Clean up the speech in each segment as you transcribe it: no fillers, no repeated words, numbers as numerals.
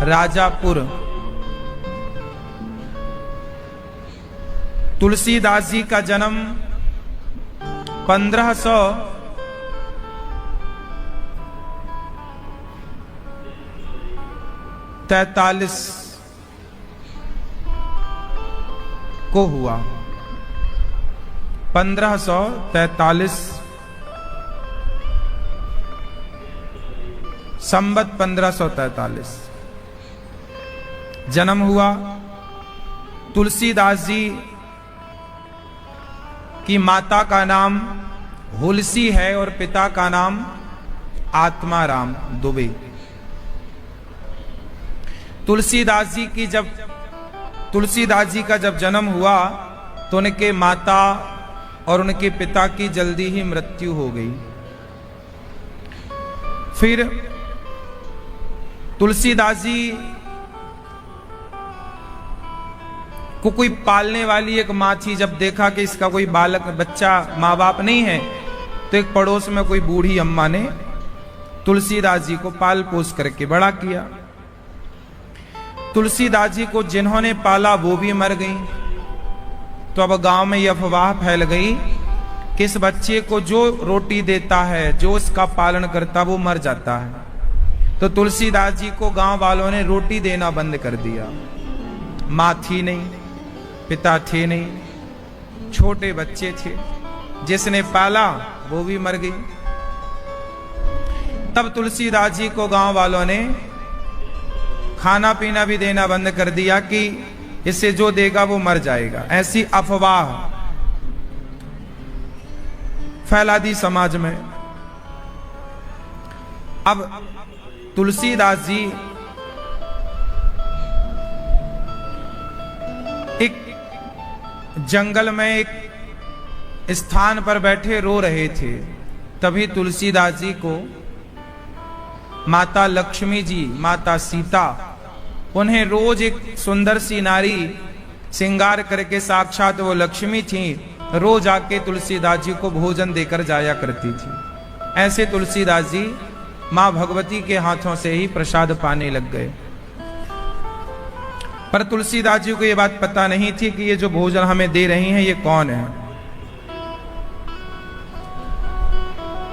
राजापुर। तुलसीदास जी का जन्म 1543 को हुआ। 1543 संवत 1543 जन्म हुआ। तुलसीदास जी की माता का नाम हुलसी है और पिता का नाम आत्माराम दुबे। तुलसीदास जी का जब जन्म हुआ तो उनके माता और उनके पिता की जल्दी ही मृत्यु हो गई। फिर तुलसीदास जी को कोई पालने वाली एक माँ थी। जब देखा कि इसका कोई बालक बच्चा माँ बाप नहीं है तो एक पड़ोस में कोई बूढ़ी अम्मा ने तुलसीदास जी को पाल पोस करके बड़ा किया। तुलसीदास जी को जिन्होंने पाला वो भी मर गई। तो अब गांव में यह अफवाह फैल गई कि इस बच्चे को जो रोटी देता है, जो इसका पालन करता, वो मर जाता है। तो तुलसीदास जी को गांव वालों ने रोटी देना बंद कर दिया। माँ थी नहीं, पिता थे नहीं, छोटे बच्चे थे, जिसने पाला वो भी मर गई। तब तुलसीदास जी को गांव वालों ने खाना पीना भी देना बंद कर दिया कि इससे जो देगा वो मर जाएगा। ऐसी अफवाह फैला दी समाज में। अब तुलसीदास जी एक जंगल में एक स्थान पर बैठे रो रहे थे। तभी तुलसीदास जी को माता लक्ष्मी जी, माता सीता, उन्हें रोज एक सुंदर सी नारी श्रृंगार करके, साक्षात वो लक्ष्मी थी, रोज आके तुलसीदास जी को भोजन देकर जाया करती थी। ऐसे तुलसीदास जी मां भगवती के हाथों से ही प्रसाद पाने लग गए। पर तुलसीदास जी को ये बात पता नहीं थी कि ये जो भोजन हमें दे रही हैं ये कौन है।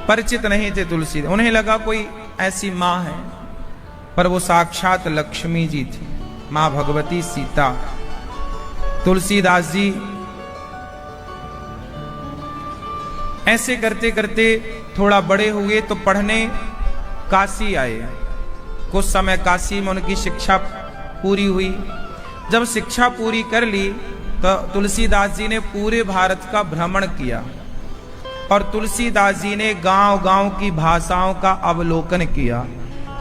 परिचित नहीं थे तुलसी। उन्हें लगा कोई ऐसी मां है, पर वो साक्षात लक्ष्मी जी थी, मां भगवती सीता। तुलसीदास जी ऐसे करते करते थोड़ा बड़े हुए तो पढ़ने काशी आए। कुछ समय काशी में उनकी शिक्षा पूरी हुई। जब शिक्षा पूरी कर ली तो तुलसीदास जी ने पूरे भारत का भ्रमण किया और तुलसीदास जी ने गांव-गांव की भाषाओं का अवलोकन किया।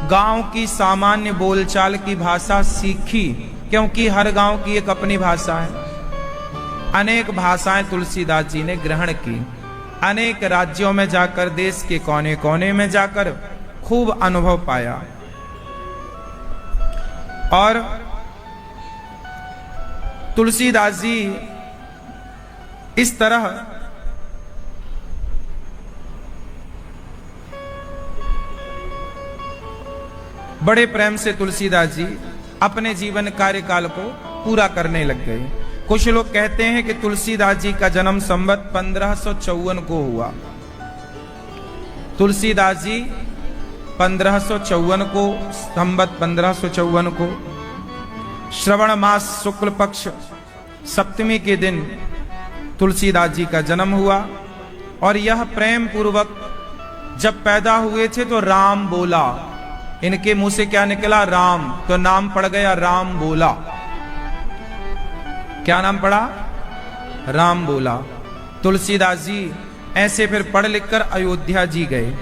गांव की सामान्य बोलचाल की भाषा सीखी, क्योंकि हर गांव की एक अपनी भाषा है। अनेक भाषाएं तुलसीदास जी ने ग्रहण की। अनेक राज्यों में जाकर, देश के कोने कोने में जाकर खूब अनुभव पाया। और तुलसीदास जी इस तरह बड़े प्रेम से तुलसीदास जी अपने जीवन कार्यकाल को पूरा करने लग गए। कुछ लोग कहते हैं कि तुलसीदास जी का जन्म संवत 1554 को हुआ। तुलसीदास जी 1554 को, संवत 1554 को श्रवण मास शुक्ल पक्ष सप्तमी के दिन तुलसीदास जी का जन्म हुआ। और यह प्रेम पूर्वक जब पैदा हुए थे तो राम बोला। इनके मुंह से क्या निकला? राम। तो नाम पड़ गया राम बोला। क्या नाम पड़ा? राम बोला। तुलसीदास जी ऐसे फिर पढ़ लिख कर अयोध्या जी गए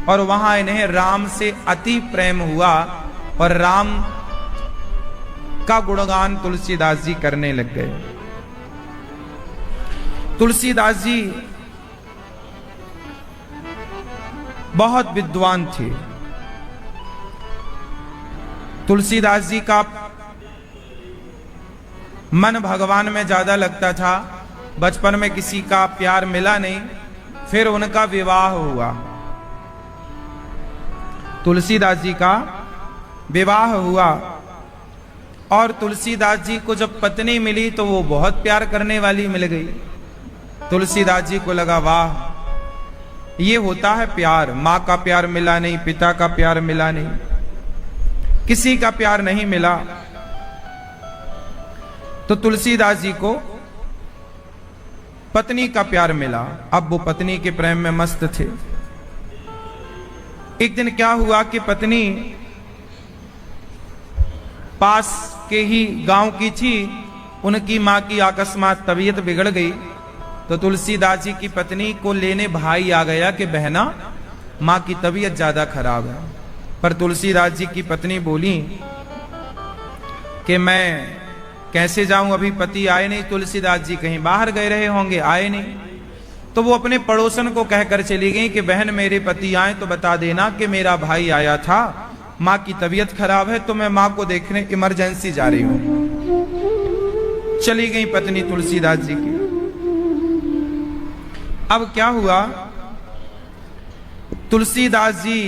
और वहां इन्हें राम से अति प्रेम हुआ और राम का गुणगान तुलसीदास जी करने लग गए। तुलसीदास जी बहुत विद्वान थे। तुलसीदास जी का मन भगवान में ज्यादा लगता था। बचपन में किसी का प्यार मिला नहीं, फिर उनका विवाह हुआ। तुलसीदास जी का विवाह हुआ और तुलसीदास जी को जब पत्नी मिली तो वो बहुत प्यार करने वाली मिल गई। तुलसीदास जी को लगा वाह, ये होता है प्यार। माँ का प्यार मिला नहीं, पिता का प्यार मिला नहीं, किसी का प्यार नहीं मिला। तो तुलसीदास जी को पत्नी का प्यार मिला। अब वो पत्नी के प्रेम में मस्त थे। एक दिन क्या हुआ कि पत्नी पास के ही गांव की थी, उनकी मां की अकस्मात तबीयत बिगड़ गई। तो तुलसीदास जी की पत्नी को लेने भाई आ गया कि बहना, मां की तबीयत ज्यादा खराब है। पर तुलसीदास जी की पत्नी बोली कि मैं कैसे जाऊं, अभी पति आए नहीं। तुलसीदास जी कहीं बाहर गए रहे होंगे, आए नहीं। तो वो अपने पड़ोसन को कहकर चली गई कि बहन, मेरे पति आए तो बता देना कि मेरा भाई आया था, मां की तबीयत खराब है, तो मैं मां को देखने इमरजेंसी जा रही हूं। चली गई पत्नी तुलसीदास जी की। अब क्या हुआ, तुलसीदास जी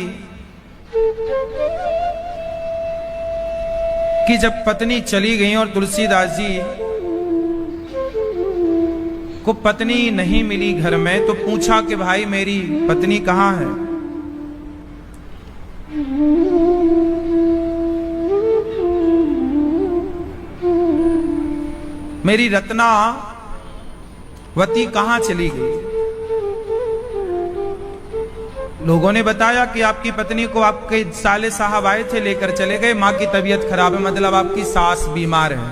कि जब पत्नी चली गई और तुलसीदास जी को पत्नी नहीं मिली घर में, तो पूछा कि भाई मेरी पत्नी कहां है। मेरी रत्नावती कहां चली गई। लोगों ने बताया कि आपकी पत्नी को आपके साले साहब आए थे, लेकर चले गए, मां की तबीयत खराब है, मतलब आपकी सास बीमार है।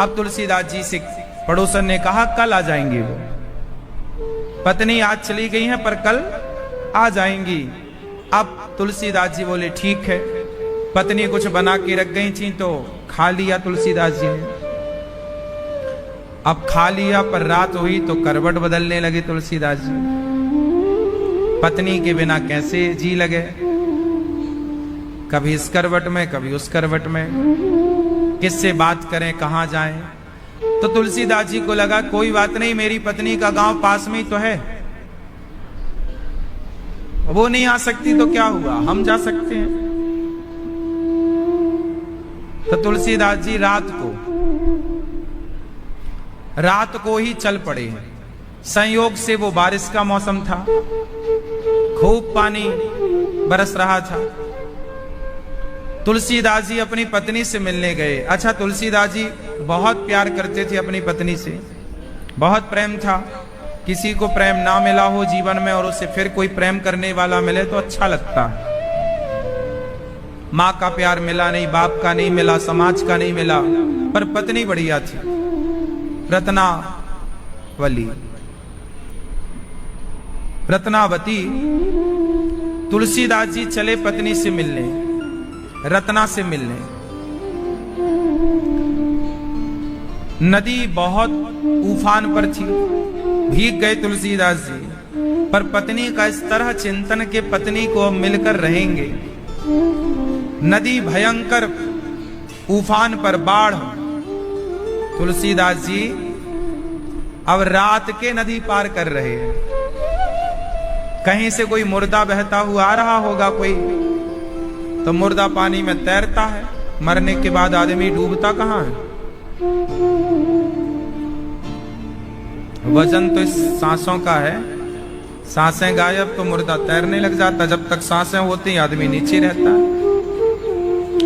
अब तुलसीदास जी से पड़ोसन ने कहा कल आ जाएंगे वो। पत्नी आज चली गई है पर कल आ जाएंगी। अब तुलसीदास जी बोले ठीक है। पत्नी कुछ बना के रख गई थी तो खा लिया तुलसीदास जी ने। अब खा लिया पर रात हुई तो करवट बदलने लगे तुलसीदास जी। पत्नी के बिना कैसे जी लगे, कभी इस करवट में कभी उस करवट में, किससे बात करें, कहां जाएं। तो तुलसीदास जी को लगा कोई बात नहीं, मेरी पत्नी का गांव पास में ही तो है, वो नहीं आ सकती तो क्या हुआ, हम जा सकते हैं। तो तुलसीदास जी रात को ही चल पड़े हैं। संयोग से वो बारिश का मौसम था, खूब पानी बरस रहा था। तुलसीदास जी अपनी पत्नी से मिलने गए। अच्छा, तुलसीदास जी बहुत प्यार करते थे अपनी पत्नी से, बहुत प्रेम था। किसी को प्रेम ना मिला हो जीवन में और उसे फिर कोई प्रेम करने वाला मिले तो अच्छा लगता है। माँ का प्यार मिला नहीं, बाप का नहीं मिला, समाज का नहीं मिला, पर पत्नी बढ़िया थी, रत्नावती। तुलसीदास जी चले पत्नी से मिलने, रत्ना से मिलने। नदी बहुत उफान पर थी, भीग गए तुलसीदास जी, पर पत्नी का इस तरह चिंतन के पत्नी को अब मिलकर रहेंगे। नदी भयंकर उफान पर, बाढ़। तुलसीदास जी अब रात के नदी पार कर रहे हैं। कहीं से कोई मुर्दा बहता हुआ आ रहा होगा कोई, तो मुर्दा पानी में तैरता है, मरने के बाद आदमी डूबता कहां है। वजन तो इस सांसों का है, सांसें गायब तो मुर्दा तैरने लग जाता, जब तक सांसें होती आदमी नीचे रहता है,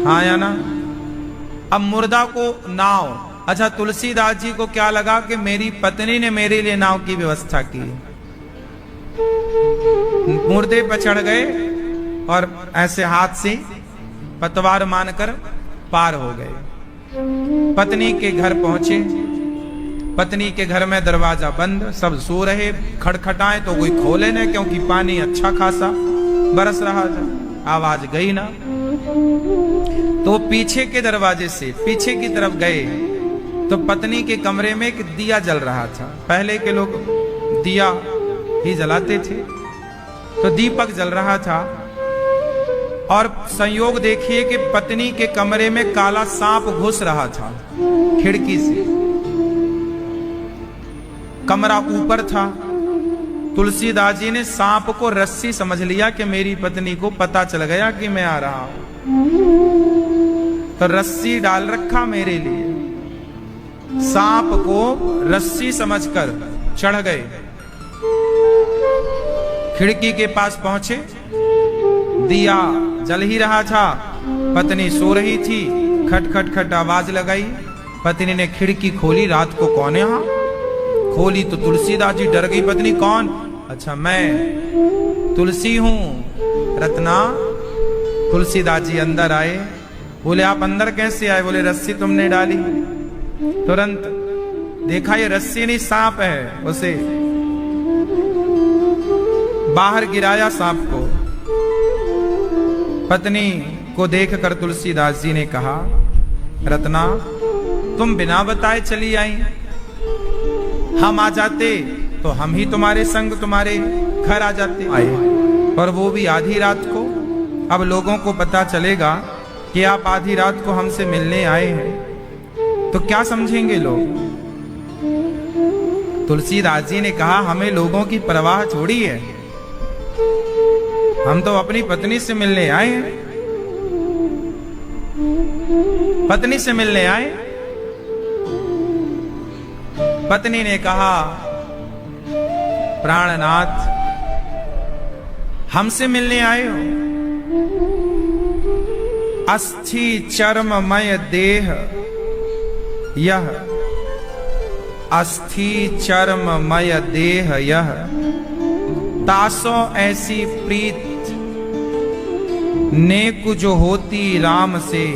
हाँ या ना। अब मुर्दा को नाव। अच्छा, तुलसीदास जी को क्या लगा कि मेरी पत्नी ने मेरे लिए नाव की व्यवस्था की। मुर्दे पर चढ़ गए और ऐसे हाथ से पतवार मानकर पार हो गए। पत्नी के घर पहुंचे। पत्नी के घर में दरवाजा बंद, सब सो रहे। खटखटाए तो कोई खोले न, क्योंकि पानी अच्छा खासा बरस रहा था, आवाज गई ना। तो पीछे के दरवाजे से पीछे की तरफ गए तो पत्नी के कमरे में एक दिया जल रहा था। पहले के लोग दिया ही जलाते थे, तो दीपक जल रहा था। और संयोग देखिए कि पत्नी के कमरे में काला सांप घुस रहा था खिड़की से। कमरा ऊपर था। तुलसीदास जी ने सांप को रस्सी समझ लिया कि मेरी पत्नी को पता चल गया कि मैं आ रहा हूं। तो रस्सी डाल रखा मेरे लिए। सांप को रस्सी समझकर चढ़ गए। खिड़की के पास पहुंचे, दिया जल ही रहा था, पत्नी सो रही थी। खट खट खट आवाज लगाई, पत्नी ने खिड़की खोली, रात को कौन है यहाँ? खोली तो तुलसीदास जी। डर गई पत्नी, कौन? अच्छा मैं तुलसी हूं रत्ना। तुलसीदास जी अंदर आए, बोले आप अंदर कैसे आए? बोले रस्सी तुमने डाली। तुरंत देखा ये रस्सी नहीं सांप है, उसे बाहर गिराया सांप को। पत्नी को देखकर तुलसीदास जी ने कहा, रत्ना तुम बिना बताए चली आई, हम आ जाते तो हम ही तुम्हारे संग तुम्हारे घर आ जाते। आए और वो भी आधी रात को। अब लोगों को पता चलेगा कि आप आधी रात को हमसे मिलने आए हैं तो क्या समझेंगे लोग? तुलसीदास जी ने कहा, हमें लोगों की परवाह छोड़ी है, हम तो अपनी पत्नी से मिलने आए हैं। पत्नी से मिलने आए। पत्नी ने कहा, प्राणनाथ हमसे मिलने आए हो? अस्थि चर्ममय देह यह, अस्थि चर्ममय देह यह, तासो ऐसी प्रीत नेक जो होती राम से,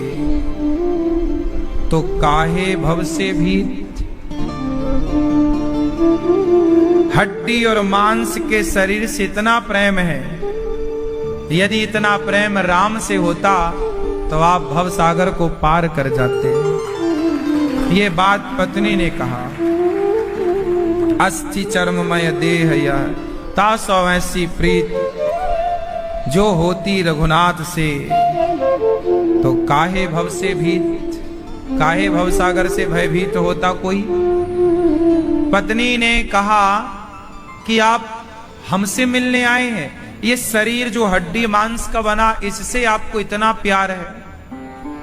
तो काहे भव से भीत। हड्डी और मांस के शरीर से इतना प्रेम है, यदि इतना प्रेम राम से होता तो आप भव सागर को पार कर जाते। ये बात पत्नी ने कहा। अस्थि चर्ममय देह यह, तासो ऐसी प्रीत जो होती रघुनाथ से, तो काहे भव से भीत, काहे भव सागर से भयभीत होता कोई। पत्नी ने कहा कि आप हमसे मिलने आए हैं, ये शरीर जो हड्डी मांस का बना, इससे आपको इतना प्यार है?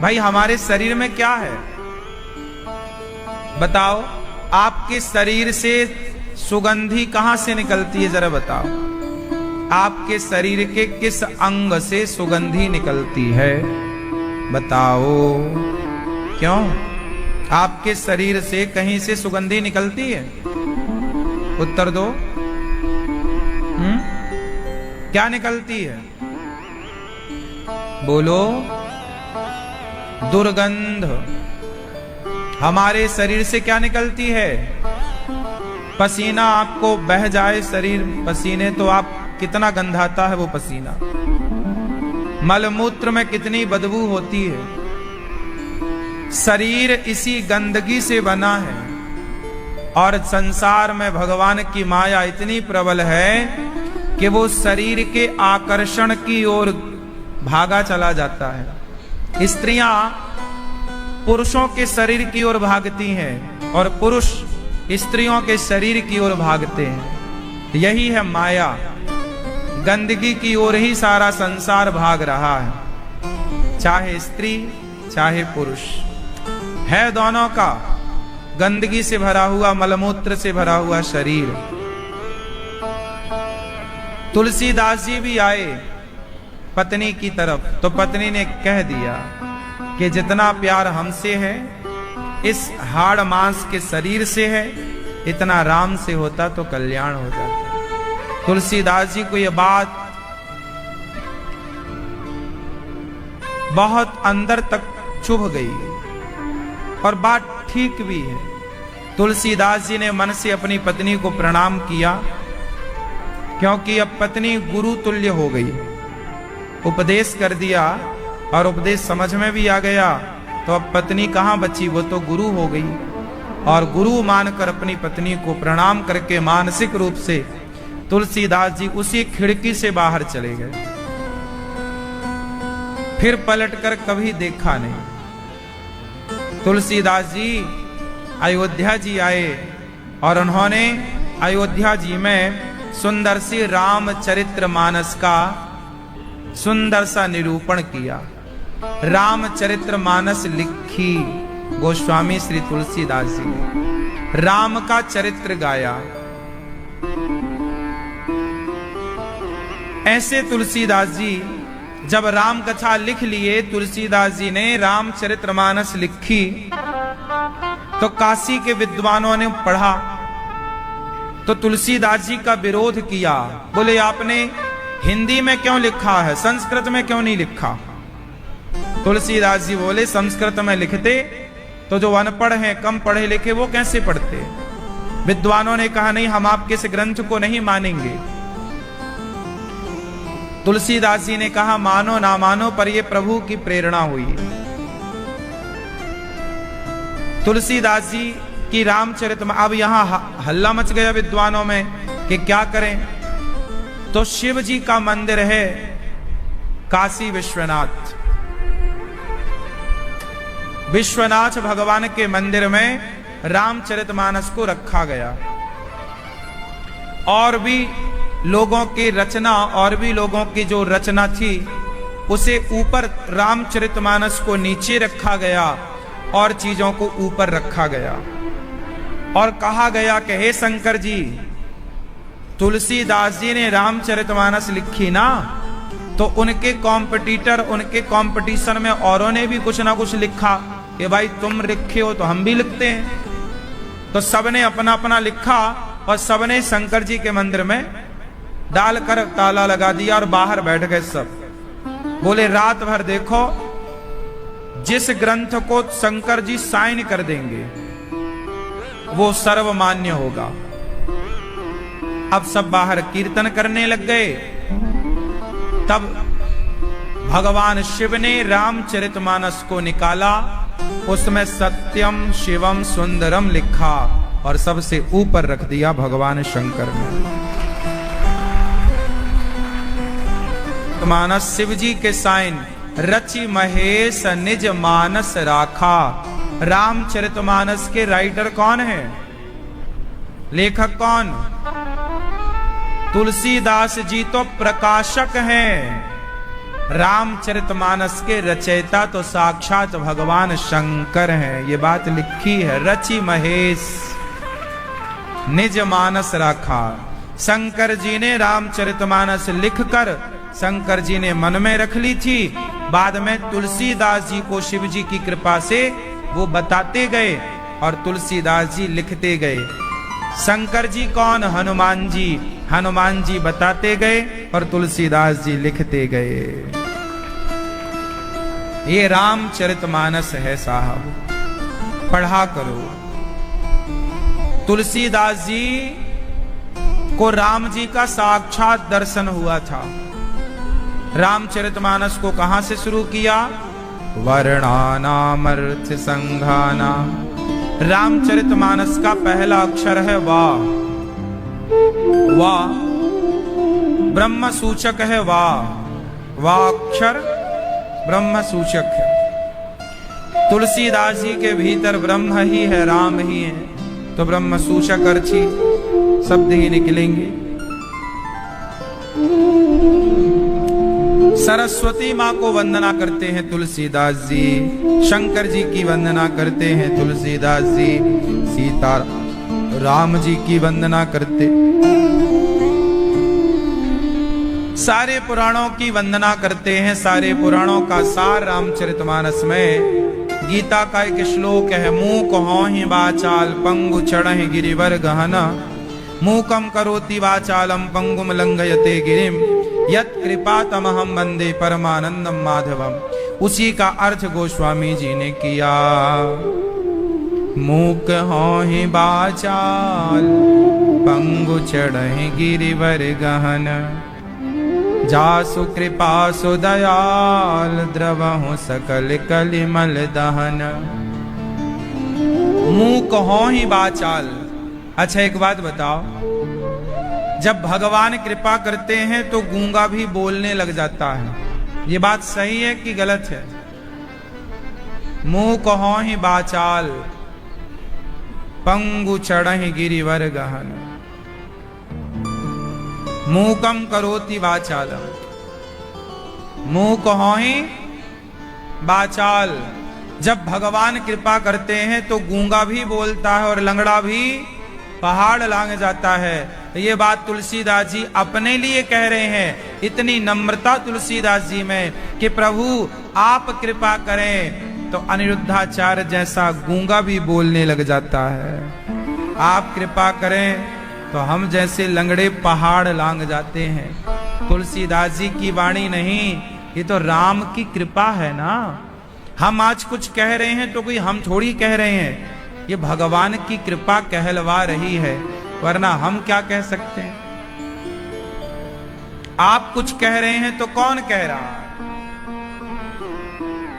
भाई हमारे शरीर में क्या है बताओ? आपके शरीर से सुगंधी कहां से निकलती है जरा बताओ? आपके शरीर के किस अंग से सुगंधी निकलती है बताओ? क्यों? आपके शरीर से कहीं से सुगंधी निकलती है? उत्तर दो। क्या निकलती है? बोलो। दुर्गंध। हमारे शरीर से क्या निकलती है? पसीना आपको बह जाए शरीर पसीने तो आप कितना गंधाता है वो पसीना। मलमूत्र में कितनी बदबू होती है। शरीर इसी गंदगी से बना है और संसार में भगवान की माया इतनी प्रबल है कि वो शरीर के आकर्षण की ओर भागा चला जाता है। स्त्रियां पुरुषों के शरीर की ओर भागती हैं और पुरुष स्त्रियों के शरीर की ओर भागते हैं। यही है माया। गंदगी की ओर ही सारा संसार भाग रहा है, चाहे स्त्री चाहे पुरुष है, दोनों का गंदगी से भरा हुआ, मलमूत्र से भरा हुआ शरीर। तुलसीदास जी भी आए पत्नी की तरफ, तो पत्नी ने कह दिया कि जितना प्यार हमसे है, इस हाड़ मांस के शरीर से है, इतना राम से होता तो कल्याण हो जाता। तुलसीदास जी को यह बात बहुत अंदर तक चुभ गई और बात ठीक भी है। तुलसीदास जी ने मन से अपनी पत्नी को प्रणाम किया, क्योंकि अब पत्नी गुरु तुल्य हो गई। उपदेश कर दिया और उपदेश समझ में भी आ गया, तो अब पत्नी कहां बची, वो तो गुरु हो गई। और गुरु मानकर अपनी पत्नी को प्रणाम करके मानसिक रूप से तुलसीदास जी उसी खिड़की से बाहर चले गए। फिर पलटकर कभी देखा नहीं। तुलसीदास जी अयोध्या जी आए और उन्होंने अयोध्या जी में सुंदर सी रामचरित्र मानस का सुंदर सा निरूपण किया। रामचरित्र मानस लिखी गोस्वामी श्री तुलसीदास जी ने राम का चरित्र गाया। ऐसे तुलसीदास जी जब राम कथा लिख लिए, तुलसीदास जी ने रामचरितमानस लिखी तो काशी के विद्वानों ने पढ़ा तो तुलसीदास जी का विरोध किया। बोले आपने हिंदी में क्यों लिखा है, संस्कृत में क्यों नहीं लिखा? तुलसीदास जी बोले संस्कृत में लिखते तो जो अनपढ़ हैं, कम पढ़े लिखे, वो कैसे पढ़ते? विद्वानों ने कहा नहीं, हम आपके इस ग्रंथ को नहीं मानेंगे। तुलसीदास जी ने कहा मानो ना मानो पर ये प्रभु की प्रेरणा हुई। तुलसीदास जी की रामचरित में अब यहां हल्ला मच गया विद्वानों में कि क्या करें। तो शिव जी का मंदिर है काशी विश्वनाथ। विश्वनाथ भगवान के मंदिर में रामचरितमानस को रखा गया। और भी लोगों की रचना, और भी लोगों की जो रचना थी उसे ऊपर, रामचरितमानस को नीचे रखा गया और चीजों को ऊपर रखा गया। और कहा गया कि हे शंकर जी, तुलसीदास जी ने रामचरितमानस लिखी ना, तो उनके कॉम्पिटिटर, उनके कंपटीशन में औरों ने भी कुछ ना कुछ लिखा कि भाई तुम लिखे हो तो हम भी लिखते हैं। तो सबने अपना अपना लिखा और सबने शंकर जी के मंदिर में डालकर ताला लगा दिया और बाहर बैठ गए सब। बोले रात भर देखो, जिस ग्रंथ को शंकर जी साइन कर देंगे वो सर्वमान्य होगा। अब सब बाहर कीर्तन करने लग गए। तब भगवान शिव ने रामचरितमानस को निकाला, उसमें सत्यम शिवम सुंदरम लिखा और सबसे ऊपर रख दिया भगवान शंकर ने। मानस शिव जी के साइन, रचि महेश निज मानस राखा। रामचरितमानस के राइटर कौन है, लेखक कौन? तुलसीदास जी तो प्रकाशक हैं, रामचरितमानस के रचयिता तो साक्षात भगवान शंकर हैं। ये बात लिखी है, रचि महेश निज मानस राखा। शंकर जी ने रामचरितमानस लिखकर शंकर जी ने मन में रख ली थी। बाद में तुलसीदास जी को शिव जी की कृपा से वो बताते गए और तुलसीदास जी लिखते गए। शंकर जी कौन? हनुमान जी। हनुमान जी बताते गए और तुलसीदास जी लिखते गए। ये रामचरितमानस है साहब, पढ़ा करो। तुलसीदास जी को राम जी का साक्षात दर्शन हुआ था। रामचरितमानस को कहां से शुरू किया? वर्णानामर्थ संघाना। रामचरितमानस का पहला अक्षर है वाह। वाह ब्रह्म सूचक है। वाह अक्षर ब्रह्म सूचक है। तुलसीदास जी के भीतर ब्रह्म ही है, राम ही है, तो ब्रह्म सूचक अर्ची शब्द ही निकलेंगे। सरस्वती माँ को वंदना करते हैं तुलसीदास जी, शंकर जी की वंदना करते हैं तुलसीदास जी, सीता राम जी की वंदना करते, सारे पुराणों की वंदना करते हैं। सारे पुराणों का सार रामचरितमानस में। गीता का एक श्लोक है, मूक होहि वाचाल पंगु चढ़हि गिरिवर गहना, मूकम करोति वाचालम पंगुम लंघयते गिरिम, यत् कृपा तमहम वंदे परमानंदम माधवम। उसी का अर्थ गोस्वामी जी ने किया। मूक होहि वाचाल पंगु चढ़हि गिरिवर गहन, जासु कृपा सु दयाल द्रवहु सकल कलिमल दहन। मूक होहि वाचाल। अच्छा एक बात बताओ, जब भगवान कृपा करते हैं तो गूंगा भी बोलने लग जाता है, ये बात सही है कि गलत है? मूक होहि वाचाल पंगु चढ़हि गिरिवर गहन, मूकम करोति वाचालम। मूक होहि वाचाल। जब भगवान कृपा करते हैं तो गूंगा भी बोलता है और लंगड़ा भी पहाड़ लांग जाता है। ये बात तुलसीदास जी अपने लिए कह रहे हैं। इतनी नम्रता तुलसीदास जी में कि प्रभु आप कृपा करें तो अनिरुद्धाचार्य जैसा गूंगा भी बोलने लग जाता है। आप कृपा करें तो हम जैसे लंगड़े पहाड़ लांग जाते हैं। तुलसीदास जी की वाणी नहीं, ये तो राम की कृपा है ना। हम आज कुछ कह रहे हैं तो कोई हम थोड़ी कह रहे हैं, ये भगवान की कृपा कहलवा रही है, वरना हम क्या कह सकते हैं। आप कुछ कह रहे हैं तो कौन कह रहा है?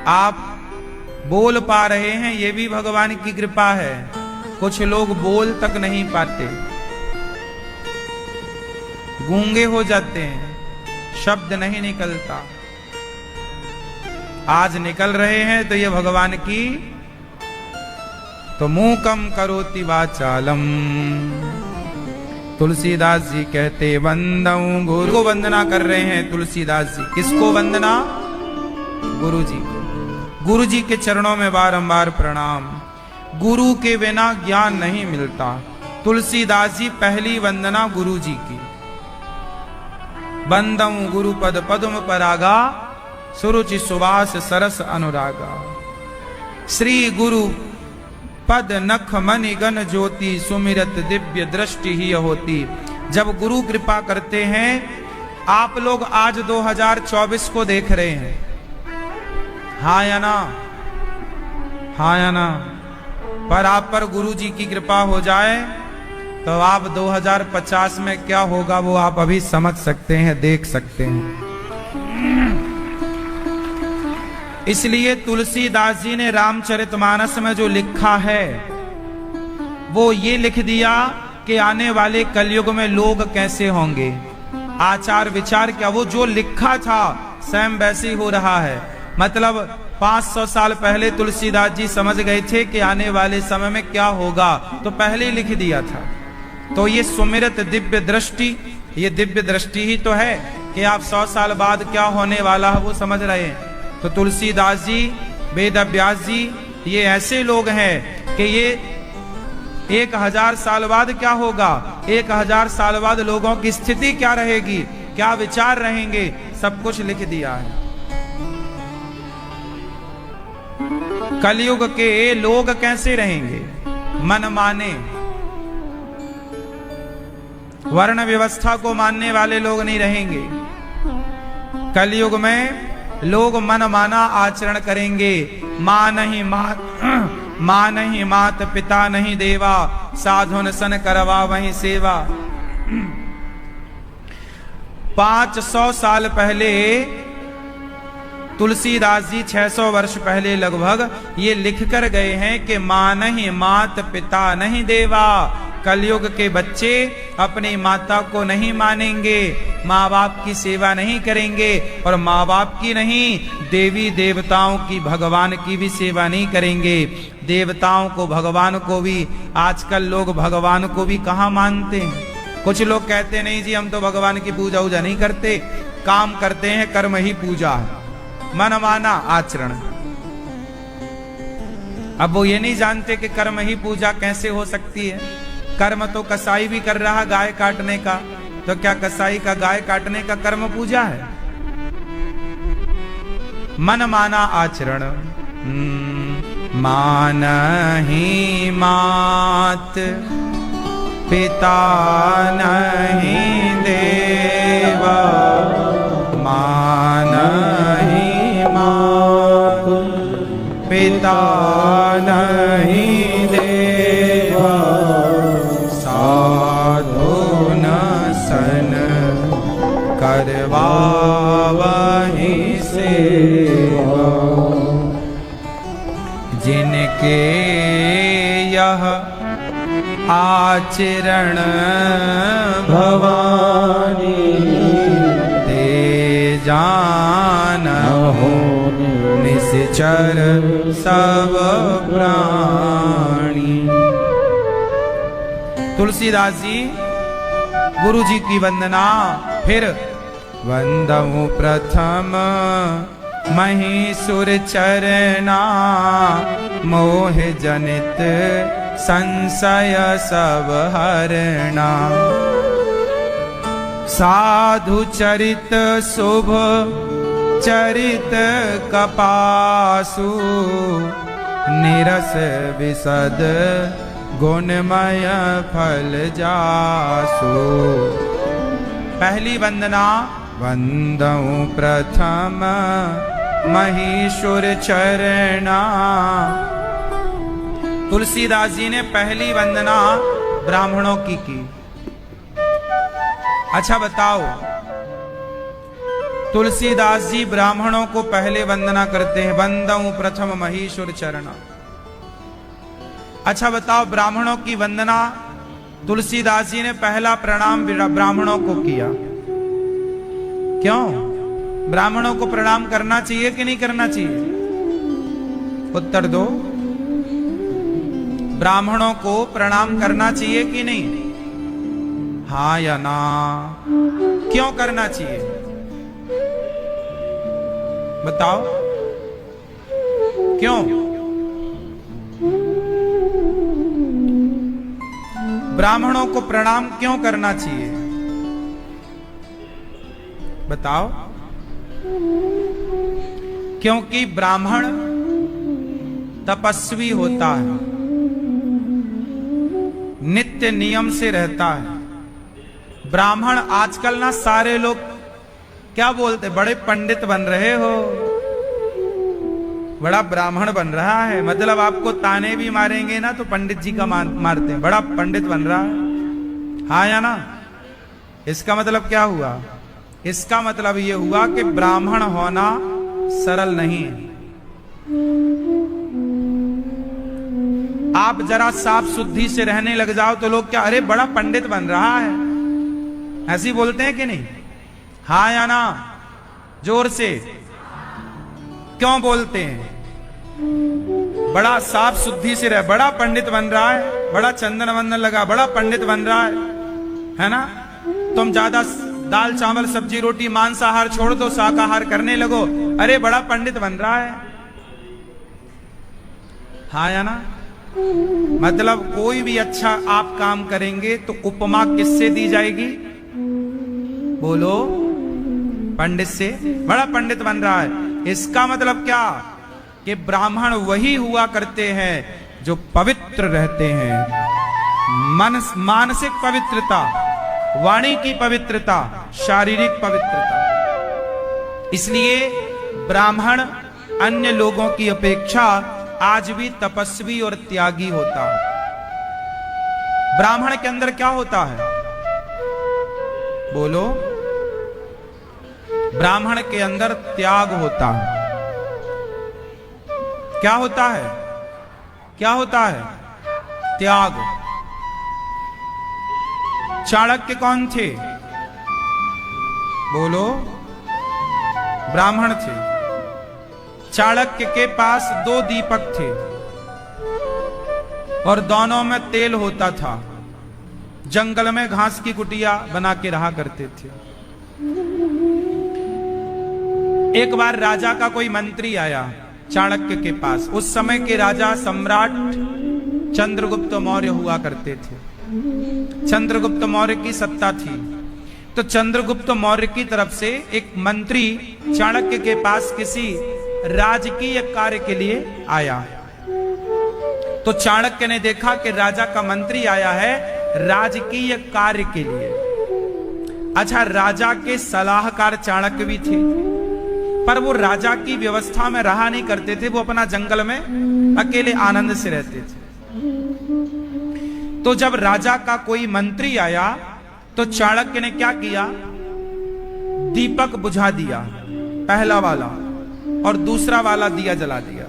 आप बोल पा रहे हैं, ये भी भगवान की कृपा है। कुछ लोग बोल तक नहीं पाते, गूंगे हो जाते हैं, शब्द नहीं निकलता। आज निकल रहे हैं तो ये भगवान की। तो मूकम करोति वाचालम। तुलसीदास जी कहते वंदऊ गुरु को वंदना कर रहे हैं तुलसीदास जी। किसको वंदना? गुरु जी को। गुरु जी के चरणों में बारंबार प्रणाम। गुरु के बिना ज्ञान नहीं मिलता। तुलसीदास जी पहली वंदना गुरु जी की। वंदऊ गुरु पद पद्म परागा, सुरुचि सुवास सरस अनुरागा। श्री गुरु पद नख मणि गण ज्योति, सुमिरत दिव्य दृष्टि ही होती। जब गुरु कृपा करते हैं, आप लोग आज 2024 को देख रहे हैं, हाँ या ना? हाँ या ना? पर आप पर गुरु जी की कृपा हो जाए तो आप 2050 में क्या होगा वो आप अभी समझ सकते हैं, देख सकते हैं। इसलिए तुलसीदास जी ने रामचरितमानस में जो लिखा है वो ये लिख दिया कि आने वाले कलयुग में लोग कैसे होंगे, आचार विचार क्या। वो जो लिखा था सेम वैसे ही हो रहा है। मतलब 500 साल पहले तुलसीदास जी समझ गए थे कि आने वाले समय में क्या होगा, तो पहले ही लिख दिया था। तो ये सुमिरत दिव्य दृष्टि, ये दिव्य दृष्टि ही तो है कि आप 100 साल बाद क्या होने वाला है वो समझ रहे हैं। तो तुलसीदास जी, वेद व्यास जी, ये ऐसे लोग हैं कि ये 1000 साल बाद क्या होगा, 1000 साल बाद लोगों की स्थिति क्या रहेगी, क्या विचार रहेंगे, सब कुछ लिख दिया है। कलयुग के लोग कैसे रहेंगे? मन माने, वर्ण व्यवस्था को मानने वाले लोग नहीं रहेंगे। कलयुग में लोग मन माना आचरण करेंगे। मां नहीं मात पिता नहीं देवा, साधुन सन करवा वहीं सेवा। 500 साल पहले तुलसीदास जी 600 वर्ष पहले लगभग ये लिख कर गए हैं कि मां नहीं मात पिता नहीं देवा। कलयुग के बच्चे अपनी माता को नहीं मानेंगे, माँ बाप की सेवा नहीं करेंगे, और माँ बाप की नहीं देवी देवताओं की, भगवान की भी सेवा नहीं करेंगे। देवताओं को, भगवान को भी, आजकल लोग भगवान को भी कहाँ मानते हैं। कुछ लोग कहते नहीं जी हम तो भगवान की पूजा वूजा नहीं करते, काम करते हैं, कर्म ही पूजा है, मन माना आचरण। अब वो ये नहीं जानते कि कर्म ही पूजा कैसे हो सकती है। कर्म तो कसाई भी कर रहा गाय काटने का, तो क्या कसाई का गाय काटने का कर्म पूजा है? मन माना आचरण। मान ही मात पिता नहीं देवा, मान ही मात पिता नहीं देवा, साधुन सन करवा वहीं सेवा। जिनके यह आचरण भवानी, ते जानहु निश्चर सब प्राणी। तुलसीदास जी गुरु जी की वंदना। फिर वंदऊ प्रथम महीसुर चरना मोह जनित संशय सब हरणा। साधु चरित शुभ चरित कपासु निरस विशद गुणमय फल जासु। पहली वंदना वंदऊ प्रथम महीसुर चरणा। तुलसीदास जी ने पहली वंदना ब्राह्मणों की। अच्छा बताओ, तुलसीदास जी ब्राह्मणों को पहले वंदना करते हैं, वंदऊ प्रथम महीसुर चरणा। अच्छा बताओ, ब्राह्मणों की वंदना तुलसीदास जी ने पहला प्रणाम ब्राह्मणों को किया, क्यों? ब्राह्मणों को प्रणाम करना चाहिए कि नहीं करना चाहिए? उत्तर दो। ब्राह्मणों को प्रणाम करना चाहिए कि नहीं? हाँ या ना? क्यों करना चाहिए बताओ, क्यों? ब्राह्मणों को प्रणाम क्यों करना चाहिए बताओ? क्योंकि ब्राह्मण तपस्वी होता है, नित्य नियम से रहता है। ब्राह्मण आजकल ना सारे लोग क्या बोलते, बड़े पंडित बन रहे हो, बड़ा ब्राह्मण बन रहा है, मतलब आपको ताने भी मारेंगे ना तो पंडित जी का मारते हैं, बड़ा पंडित बन रहा है। हाँ या ना? इसका मतलब क्या हुआ? इसका मतलब यह हुआ कि ब्राह्मण होना सरल नहीं है। आप जरा साफ शुद्धि से रहने लग जाओ तो लोग क्या, अरे बड़ा पंडित बन रहा है, ऐसी बोलते हैं कि नहीं? हाँ या ना? जोर से क्यों बोलते हैं? बड़ा साफ शुद्धि से रह, बड़ा पंडित बन रहा है, बड़ा चंदन वंदन लगा, बड़ा पंडित बन रहा है ना? तुम ज्यादा दाल चावल सब्जी रोटी मांसाहार छोड़ दो, शाकाहार करने लगो, अरे बड़ा पंडित बन रहा है। हाँ या ना? मतलब कोई भी अच्छा आप काम करेंगे तो उपमा किससे दी जाएगी? बोलो, पंडित से। बड़ा पंडित बन रहा है, इसका मतलब क्या कि ब्राह्मण वही हुआ करते हैं जो पवित्र रहते हैं। मानसिक पवित्रता, वाणी की पवित्रता, शारीरिक पवित्रता। इसलिए ब्राह्मण अन्य लोगों की अपेक्षा आज भी तपस्वी और त्यागी होता है। ब्राह्मण के अंदर क्या होता है? बोलो, ब्राह्मण के अंदर त्याग होता है। क्या होता है? क्या होता है? त्याग। चाणक्य कौन थे? बोलो, ब्राह्मण थे। चाणक्य के पास 2 दीपक थे और दोनों में तेल होता था। जंगल में घास की कुटिया बना के रहा करते थे। एक बार राजा का कोई मंत्री आया चाणक्य के पास। उस समय के राजा सम्राट चंद्रगुप्त मौर्य हुआ करते थे। चंद्रगुप्त मौर्य की सत्ता थी। तो चंद्रगुप्त मौर्य की तरफ से एक मंत्री चाणक्य के पास किसी राजकीय कार्य के लिए आया। तो चाणक्य ने देखा कि राजा का मंत्री आया है राजकीय कार्य के लिए। अच्छा, राजा के सलाहकार चाणक्य भी थे, पर वो राजा की व्यवस्था में रहा नहीं करते थे, वो अपना जंगल में अकेले आनंद से रहते थे। तो जब राजा का कोई मंत्री आया तो चाणक्य ने क्या किया? दीपक बुझा दिया, पहला वाला, और दूसरा वाला दिया जला दिया।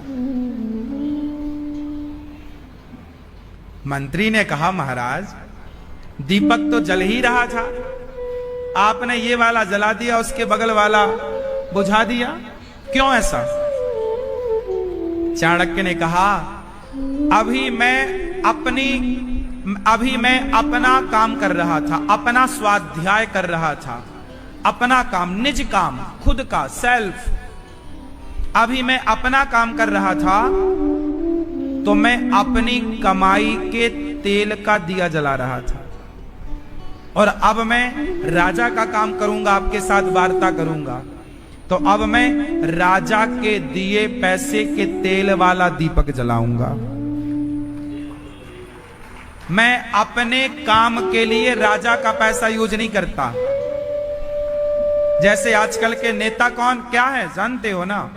मंत्री ने कहा, महाराज दीपक तो जल ही रहा था, आपने ये वाला जला दिया, उसके बगल वाला बुझा दिया, क्यों ऐसा? चाणक्य ने कहा, अभी मैं अपना काम कर रहा था, अपना स्वाध्याय कर रहा था, अपना काम, निज काम, खुद का, सेल्फ। अभी मैं अपना काम कर रहा था तो मैं अपनी कमाई के तेल का दिया जला रहा था, और अब मैं राजा का काम करूंगा, आपके साथ वार्ता करूंगा, तो अब मैं राजा के दिए पैसे के तेल वाला दीपक जलाऊंगा। मैं अपने काम के लिए राजा का पैसा यूज नहीं करता। जैसे आजकल के नेता कौन क्या है जानते हो ना,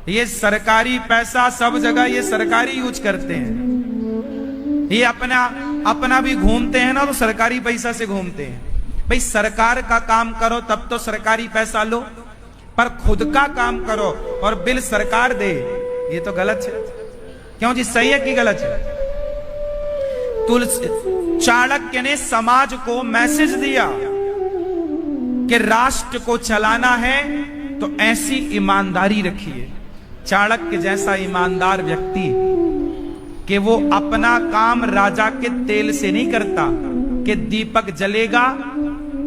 ये सरकारी पैसा सब जगह ये सरकारी यूज करते हैं। ये अपना भी घूमते हैं ना, तो सरकारी पैसा से घूमते हैं। भाई सरकार का काम करो तब तो सरकारी पैसा लो, पर खुद का काम करो और बिल सरकार दे, ये तो गलत है। क्यों जी, सही है कि गलत है? चाणक्य ने समाज को मैसेज दिया कि राष्ट्र को चलाना है तो ऐसी ईमानदारी रखिए। चाणक्य जैसा ईमानदार व्यक्ति कि वो अपना काम राजा के तेल से नहीं करता कि दीपक जलेगा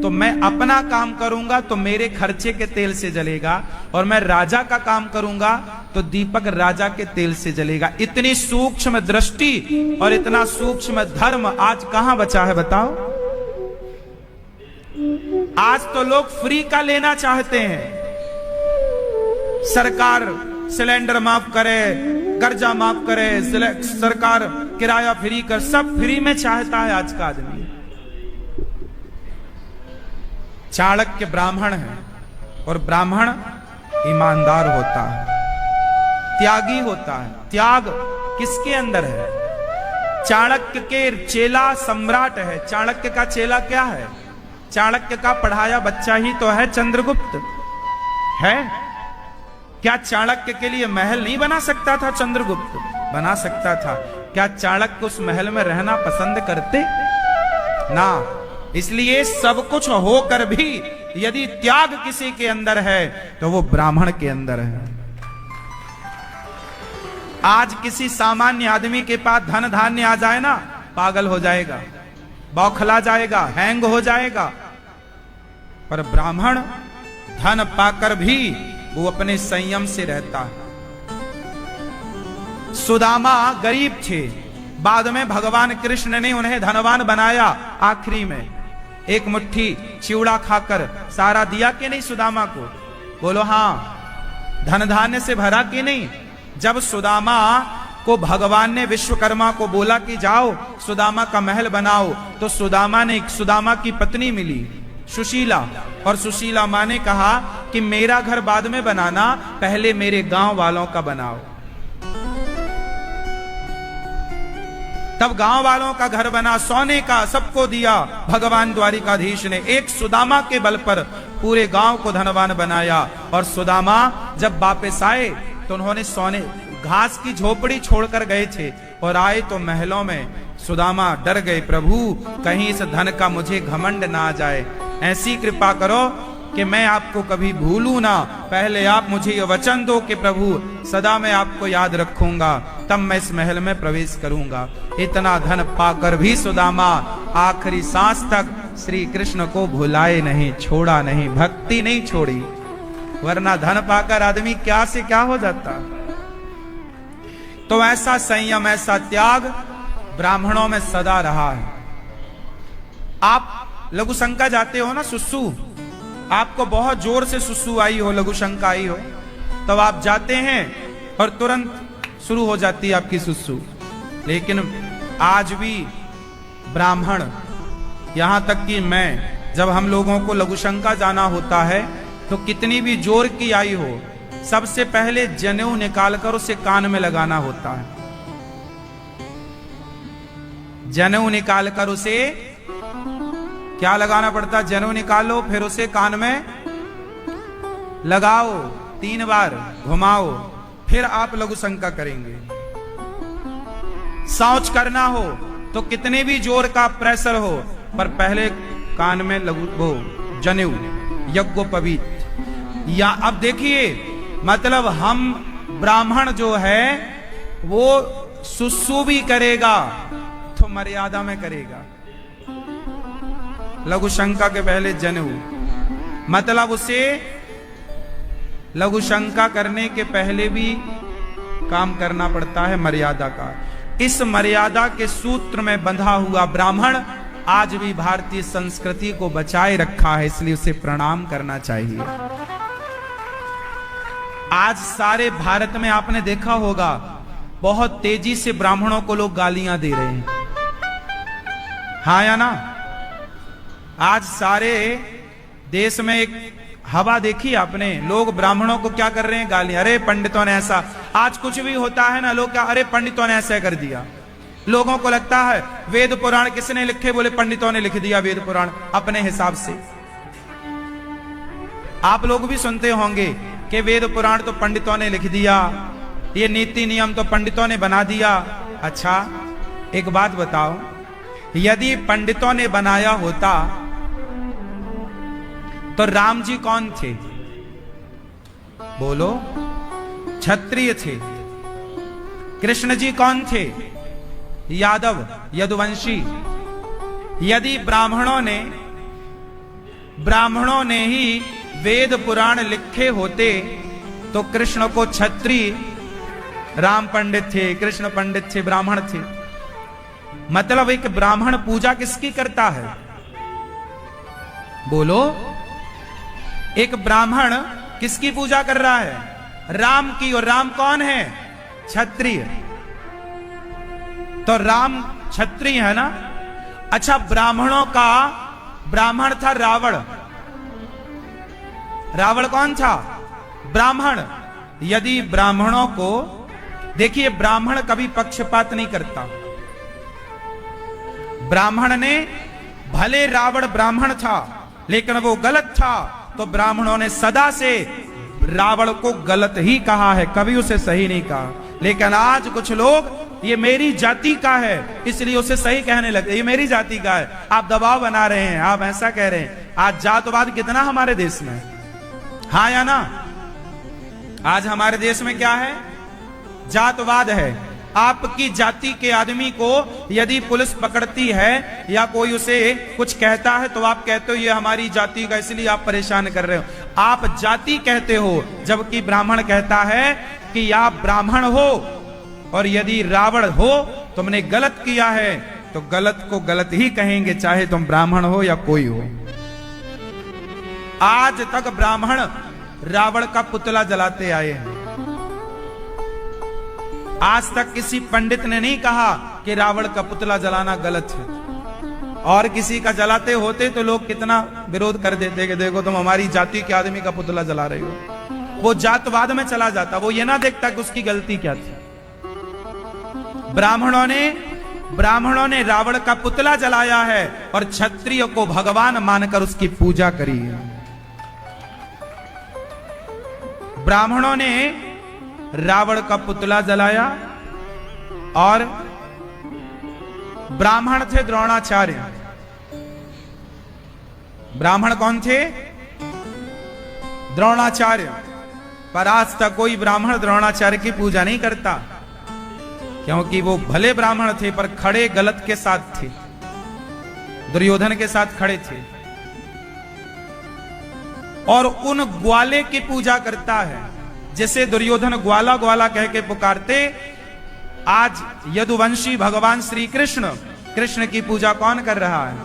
तो मैं अपना काम करूंगा तो मेरे खर्चे के तेल से जलेगा, और मैं राजा का काम करूंगा तो दीपक राजा के तेल से जलेगा। इतनी सूक्ष्म दृष्टि और इतना सूक्ष्म धर्म आज कहां बचा है बताओ? आज तो लोग फ्री का लेना चाहते हैं। सरकार सिलेंडर माफ करे, कर्जा माफ करे, सरकार किराया फ्री कर, सब फ्री में चाहता है आज का आदमी। चाणक्य ब्राह्मण है और ब्राह्मण ईमानदार होता है, त्यागी होता है। त्याग किसके अंदर है? चाणक्य के चेला सम्राट है। चाणक्य का चेला क्या है? चाणक्य का पढ़ाया बच्चा ही तो है चंद्रगुप्त है। क्या चाणक्य के लिए महल नहीं बना सकता था? चंद्रगुप्त बना सकता था। क्या चाणक्य उस महल में रहना पसंद करते ना? इसलिए सब कुछ होकर भी यदि त्याग किसी के अंदर है तो वो ब्राह्मण के अंदर है। आज किसी सामान्य आदमी के पास धन धान्य आ जाए ना, पागल हो जाएगा, बौखला जाएगा, हैंग हो जाएगा। पर ब्राह्मण धन पाकर भी वो अपने संयम से रहता है। सुदामा गरीब थे, बाद में भगवान कृष्ण ने उन्हें धनवान बनाया। आखिरी में एक मुट्ठी चिवड़ा खाकर सारा दिया कि नहीं सुदामा को? बोलो हाँ। धन धान्य से भरा कि नहीं? जब सुदामा को भगवान ने विश्वकर्मा को बोला कि जाओ सुदामा का महल बनाओ, तो सुदामा ने सुदामा की पत्नी मिली सुशीला, और सुशीला मां ने कहा कि मेरा घर बाद में बनाना, पहले मेरे गांव वालों का बनाओ। तब गांव वालों का घर बना, सोने का, सबको दिया। भगवान द्वारिकाधीश ने एक सुदामा के बल पर पूरे गांव को धनवान बनाया। और सुदामा जब वापस आए तो उन्होंने सोने घास की झोपड़ी छोड़कर गए थे, और आए तो महलों में सुदामा डर गए, प्रभु कहीं इस धन का मुझे घमंड ना आ जाए, ऐसी कृपा करो कि मैं आपको कभी भूलूं ना। पहले आप मुझे ये वचन दो कि प्रभु सदा मैं आपको याद रखूंगा, तब मैं इस महल में प्रवेश करूंगा। इतना धन पाकर भी सुदामा आखिरी सांस तक श्री कृष्ण को भुलाए नहीं, छोड़ा नहीं, भक्ति नहीं छोड़ी। वरना धन पाकर आदमी क्या से क्या हो जाता। तो ऐसा संयम, ऐसा त्याग ब्राह्मणों में सदा रहा है। आप लघु शंका जाते हो ना, सुसु, आपको बहुत जोर से सुसु आई हो, लघु शंका आई हो, तब आप जाते हैं और तुरंत शुरू हो जाती है आपकी सुसु। लेकिन आज भी ब्राह्मण, यहां तक कि मैं, जब हम लोगों को लघु शंका जाना होता है तो कितनी भी जोर की आई हो, सबसे पहले जनेऊ निकालकर उसे कान में लगाना होता है। जनेऊ निकालकर उसे क्या लगाना पड़ता? जनेऊ निकालो, फिर उसे कान में लगाओ, 3 बार घुमाओ, फिर आप लघु शंका करेंगे। शौच करना हो तो कितने भी जोर का प्रेशर हो, पर पहले कान में लघु वो जनेऊ, यज्ञोपवीत। या अब देखिए, मतलब हम ब्राह्मण जो है वो सुसु भी करेगा तो मर्यादा में करेगा। लघु शंका के पहले जनेऊ, मतलब उसे लघु शंका करने के पहले भी काम करना पड़ता है मर्यादा का। इस मर्यादा के सूत्र में बंधा हुआ ब्राह्मण आज भी भारतीय संस्कृति को बचाए रखा है, इसलिए उसे प्रणाम करना चाहिए। आज सारे भारत में आपने देखा होगा बहुत तेजी से ब्राह्मणों को लोग गालियां दे रहे हैं, हाँ या ना? आज सारे देश में एक हवा देखी आपने, लोग ब्राह्मणों को क्या कर रहे हैं? गालियां। अरे पंडितों ने ऐसा, आज कुछ भी होता है ना, लोग क्या, अरे पंडितों ने ऐसा कर दिया। लोगों को लगता है वेद पुराण किसने लिखे? बोले पंडितों ने लिख दिया वेद पुराण अपने हिसाब से। आप लोग भी सुनते होंगे कि वेद पुराण तो पंडितों ने लिख दिया, ये नीति नियम तो पंडितों ने बना दिया। अच्छा एक बात बताओ, यदि पंडितों ने बनाया होता तो राम जी कौन थे? बोलो, क्षत्रिय थे। कृष्ण जी कौन थे? यादव, यदुवंशी। यदि ब्राह्मणों ने ही वेद पुराण लिखे होते तो कृष्ण को क्षत्रिय, राम पंडित थे, कृष्ण पंडित थे, ब्राह्मण थे। मतलब एक ब्राह्मण पूजा किसकी करता है? बोलो, एक ब्राह्मण किसकी पूजा कर रहा है? राम की। और राम कौन है? क्षत्रिय। तो राम क्षत्रिय है ना। अच्छा, ब्राह्मणों का ब्राह्मण था रावण। रावण कौन था? ब्राह्मण। यदि ब्राह्मणों को, देखिए ब्राह्मण कभी पक्षपात नहीं करता। ब्राह्मण ने, भले रावण ब्राह्मण था लेकिन वो गलत था, तो ब्राह्मणों ने सदा से रावण को गलत ही कहा है, कभी उसे सही नहीं कहा। लेकिन आज कुछ लोग ये मेरी जाति का है इसलिए उसे सही कहने लगे, ये मेरी जाति का है। आप दबाव बना रहे हैं, आप ऐसा कह रहे हैं। आज जातवाद कितना हमारे देश में, हाँ या ना? आज हमारे देश में क्या है? जातवाद है। आपकी जाति के आदमी को यदि पुलिस पकड़ती है या कोई उसे कुछ कहता है तो आप कहते हो ये हमारी जाति का, इसलिए आप परेशान कर रहे हो। आप जाति कहते हो, जबकि ब्राह्मण कहता है कि आप ब्राह्मण हो और यदि रावण हो, तुमने गलत किया है तो गलत को गलत ही कहेंगे, चाहे तुम ब्राह्मण हो या कोई हो। आज तक ब्राह्मण रावण का पुतला जलाते आए हैं। आज तक किसी पंडित ने नहीं कहा कि रावण का पुतला जलाना गलत है। और किसी का जलाते होते तो लोग कितना विरोध कर देते कि देखो तुम हमारी जाति के आदमी का पुतला जला रहे हो। वो जातवाद में चला जाता, वो ये ना देखता कि उसकी गलती क्या थी। ब्राह्मणों ने रावण का पुतला जलाया है और क्षत्रिय को भगवान मानकर उसकी पूजा करी है। ब्राह्मणों ने रावण का पुतला जलाया और ब्राह्मण थे द्रोणाचार्य। ब्राह्मण कौन थे? द्रोणाचार्य। पर आज तक कोई ब्राह्मण द्रोणाचार्य की पूजा नहीं करता, क्योंकि वो भले ब्राह्मण थे पर खड़े गलत के साथ थे, दुर्योधन के साथ खड़े थे। और उन ग्वाले की पूजा करता है जिसे दुर्योधन ग्वाला ग्वाला कह के पुकारते। आज यदुवंशी भगवान श्री कृष्ण की पूजा कौन कर रहा है?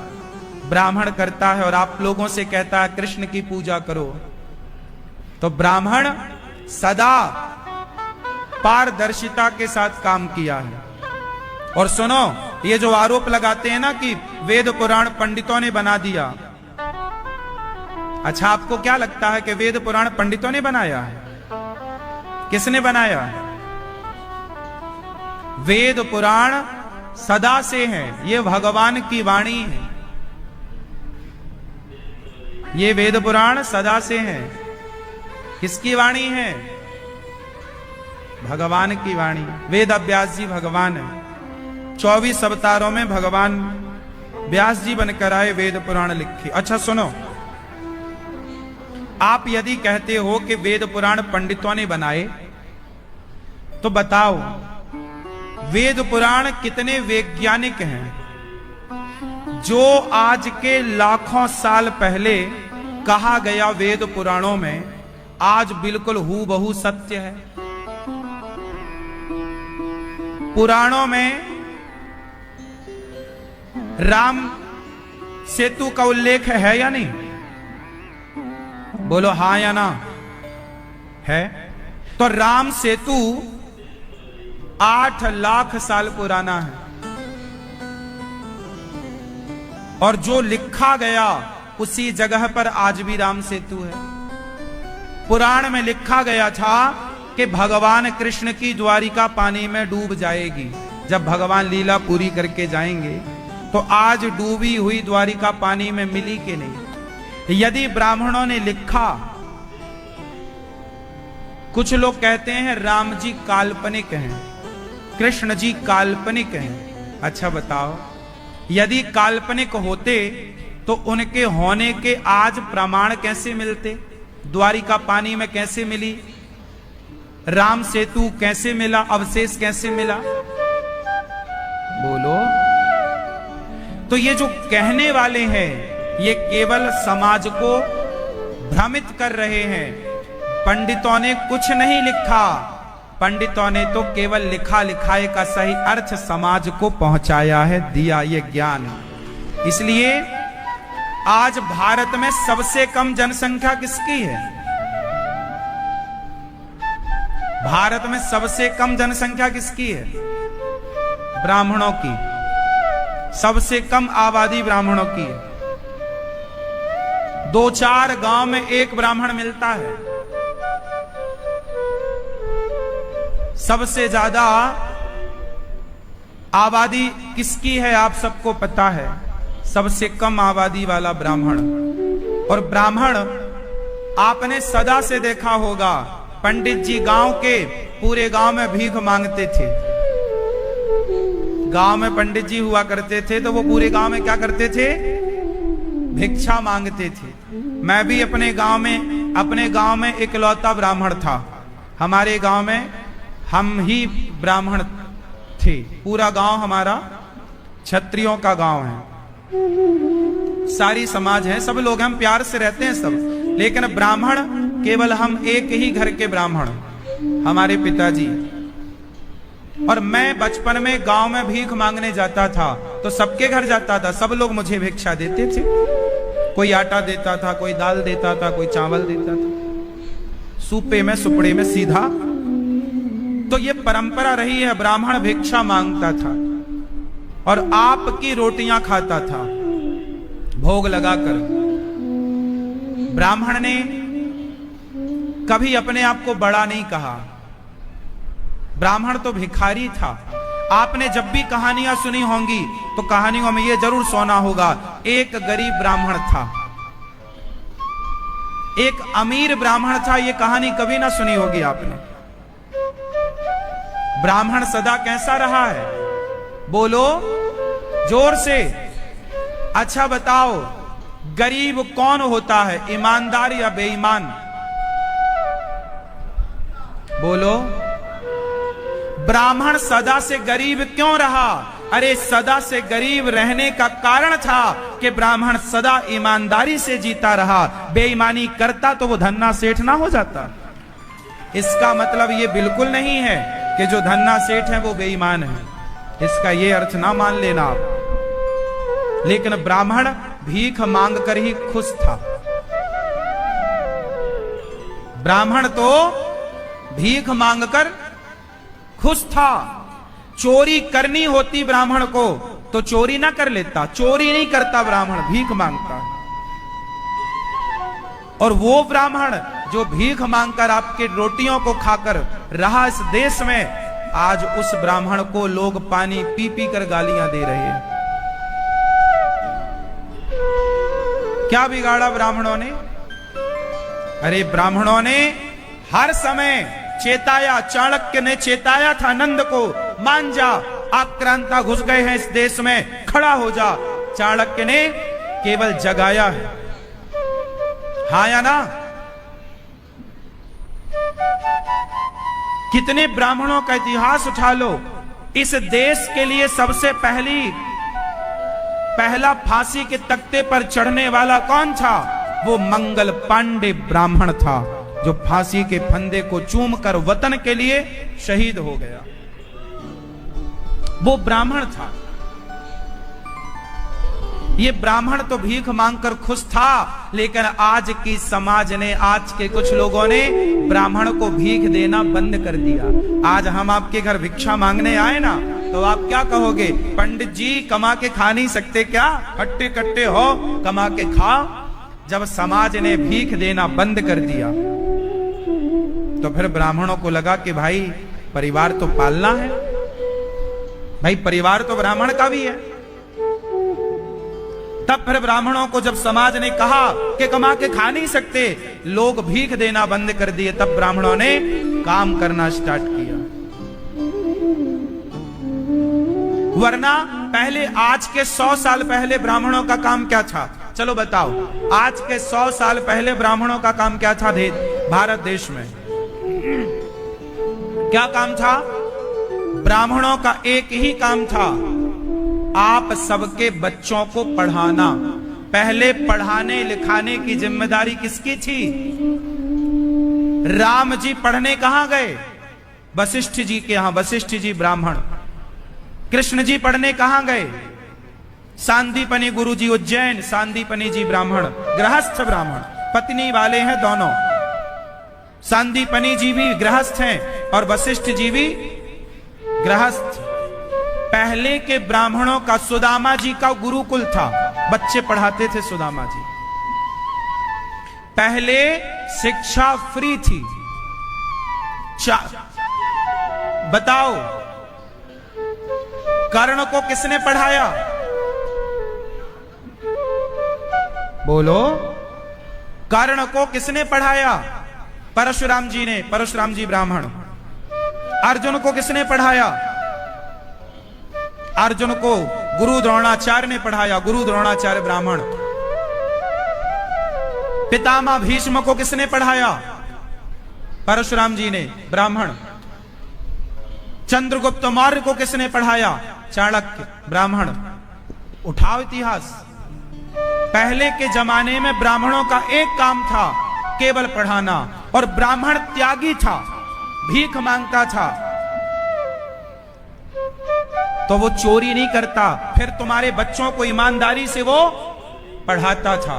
ब्राह्मण करता है। और आप लोगों से कहता है कृष्ण की पूजा करो। तो ब्राह्मण सदा पारदर्शिता के साथ काम किया है। और सुनो, ये जो आरोप लगाते हैं ना कि वेद पुराण पंडितों ने बना दिया, अच्छा आपको क्या लगता है कि वेद पुराण पंडितों ने बनाया है? किसने बनाया? वेद पुराण सदा से हैं, ये भगवान की वाणी है। ये वेद पुराण सदा से हैं। किसकी वाणी है? भगवान की वाणी। वेद व्यास जी भगवान है। 24 अवतारों में भगवान व्यास जी बनकर आए, वेद पुराण लिखे। अच्छा सुनो, आप यदि कहते हो कि वेद पुराण पंडितों ने बनाए, तो बताओ वेद पुराण कितने वैज्ञानिक हैं? जो आज के लाखों साल पहले कहा गया वेद पुराणों में, आज बिल्कुल हूबहू सत्य है। पुराणों में राम सेतु का उल्लेख है या नहीं? बोलो हां या ना? है। तो राम सेतु 8 लाख साल पुराना है, और जो लिखा गया उसी जगह पर आज भी राम सेतु है। पुराण में लिखा गया था कि भगवान कृष्ण की द्वारिका पानी में डूब जाएगी। जब भगवान लीला पूरी करके जाएंगे तो आज डूबी हुई द्वारिका पानी में मिली कि नहीं? यदि ब्राह्मणों ने लिखा, कुछ लोग कहते हैं राम जी काल्पनिक हैं, कृष्ण जी काल्पनिक हैं। अच्छा बताओ, यदि काल्पनिक होते तो उनके होने के आज प्रमाण कैसे मिलते? द्वारिका पानी में कैसे मिली? राम सेतु कैसे मिला? अवशेष कैसे मिला? बोलो। तो ये जो कहने वाले हैं ये केवल समाज को भ्रमित कर रहे हैं। पंडितों ने कुछ नहीं लिखा, पंडितों ने तो केवल लिखा लिखाए का सही अर्थ समाज को पहुंचाया है, दिया ये ज्ञान। इसलिए आज भारत में सबसे कम जनसंख्या किसकी है? भारत में सबसे कम जनसंख्या किसकी है? ब्राह्मणों की। सबसे कम आबादी ब्राह्मणों की है। 2-4 गांव में एक ब्राह्मण मिलता है। सबसे ज्यादा आबादी किसकी है आप सबको पता है? सबसे कम आबादी वाला ब्राह्मण। और ब्राह्मण आपने सदा से देखा होगा, पंडित जी गांव के पूरे गांव में भीख मांगते थे। गांव में पंडित जी हुआ करते थे तो वो पूरे गांव में क्या करते थे? भिक्षा मांगते थे। मैं भी अपने गांव में इकलौता ब्राह्मण था। हमारे गांव में हम ही ब्राह्मण थे। पूरा गांव हमारा क्षत्रियों का गांव है। सारी समाज है, सब लोग हम प्यार से रहते हैं सब, लेकिन ब्राह्मण केवल हम एक ही घर के ब्राह्मण, हमारे पिताजी। और मैं बचपन में गांव में भीख मांगने जाता था तो सबके घर जाता था, सब लोग मुझे भिक्षा देते थे। कोई आटा देता था, कोई दाल देता था, कोई चावल देता था, सूपे में सुपड़े में सीधा। तो ये परंपरा रही है, ब्राह्मण भिक्षा मांगता था और आपकी रोटियां खाता था भोग लगाकर। ब्राह्मण ने कभी अपने आप को बड़ा नहीं कहा। ब्राह्मण तो भिखारी था। आपने जब भी कहानियां सुनी होंगी तो कहानियों में यह जरूर सुना होगा, एक गरीब ब्राह्मण था, एक अमीर ब्राह्मण था। यह कहानी कभी ना सुनी होगी आपने। ब्राह्मण सदा कैसा रहा है? बोलो जोर से। अच्छा बताओ, गरीब कौन होता है, ईमानदार या बेईमान? बोलो। ब्राह्मण सदा से गरीब क्यों रहा? अरे सदा से गरीब रहने का कारण था कि ब्राह्मण सदा ईमानदारी से जीता रहा। बेईमानी करता तो वो धन्ना सेठ ना हो जाता। इसका मतलब ये बिल्कुल नहीं है कि जो धन्ना सेठ है वो बेईमान है, इसका ये अर्थ ना मान लेना आप। लेकिन ब्राह्मण भीख मांगकर ही खुश था। ब्राह्मण तो भीख मांगकर खुश था। चोरी करनी होती ब्राह्मण को तो चोरी ना कर लेता, चोरी नहीं करता ब्राह्मण, भीख मांगता। और वो ब्राह्मण जो भीख मांगकर आपके रोटियों को खाकर रहा इस देश में, आज उस ब्राह्मण को लोग पानी पी पी कर गालियां दे रहे हैं। क्या बिगाड़ा ब्राह्मणों ने? अरे ब्राह्मणों ने हर समय चेताया, चाणक्य ने चेताया था नंद को, मान जा, आक्रांता घुस गए हैं इस देश में, खड़ा हो जा। चाणक्य ने केवल जगाया है, हाँ या ना? कितने ब्राह्मणों का इतिहास उठा लो, इस देश के लिए सबसे पहला फांसी के तख्ते पर चढ़ने वाला कौन था? वो मंगल पांडे ब्राह्मण था। जो फांसी के फंदे को चूम कर वतन के लिए शहीद हो गया, वो ब्राह्मण था। ये ब्राह्मण तो भीख मांगकर खुश था, लेकिन आज की समाज ने, आज के कुछ लोगों ने ब्राह्मण को भीख देना बंद कर दिया। आज हम आपके घर भिक्षा मांगने आए ना, तो आप क्या कहोगे? पंडित जी कमा के खा नहीं सकते क्या? हट्टे कट्टे हो, कमा के खाओ। जब समाज ने भीख देना बंद कर दिया, तो फिर ब्राह्मणों को लगा कि भाई परिवार तो पालना है, भाई परिवार तो ब्राह्मण का भी है। तब फिर ब्राह्मणों को जब समाज ने कहा कि कमा के खा नहीं सकते, लोग भीख देना बंद कर दिए, तब ब्राह्मणों ने काम करना स्टार्ट किया। वरना पहले, आज के 100 साल पहले ब्राह्मणों का काम क्या था? चलो बताओ, आज के 100 साल पहले ब्राह्मणों का काम क्या था? भारत देश में क्या काम था? ब्राह्मणों का एक ही काम था, आप सबके बच्चों को पढ़ाना। पहले पढ़ाने लिखाने की जिम्मेदारी किसकी थी? राम जी पढ़ने कहां गए? वशिष्ठ जी के यहां, वशिष्ठ जी ब्राह्मण। कृष्ण जी पढ़ने कहां गए? सांदीपनी गुरु जी उज्जैन, सांदीपनी जी ब्राह्मण, गृहस्थ ब्राह्मण, पत्नी वाले हैं दोनों। सांदीपनी जी भी गृहस्थ हैं और वशिष्ठ जी भी गृहस्थ। पहले के ब्राह्मणों का, सुदामा जी का गुरुकुल था, बच्चे पढ़ाते थे सुदामा जी। पहले शिक्षा फ्री थी। बताओ, कर्ण को किसने पढ़ाया? बोलो, कर्ण को किसने पढ़ाया? परशुराम जी ने, परशुराम जी ब्राह्मण। अर्जुन को किसने पढ़ाया? अर्जुन को गुरु द्रोणाचार्य ने पढ़ाया, गुरु द्रोणाचार्य ब्राह्मण। पितामह भीष्म को किसने पढ़ाया? परशुराम जी ने, ब्राह्मण। चंद्रगुप्त मौर्य को किसने पढ़ाया? चाणक्य, ब्राह्मण। उठाओ इतिहास। पहले के जमाने में ब्राह्मणों का एक काम था, केवल पढ़ाना, और ब्राह्मण त्यागी था, भीख मांगता था, तो वो चोरी नहीं करता, फिर तुम्हारे बच्चों को ईमानदारी से वो पढ़ाता था।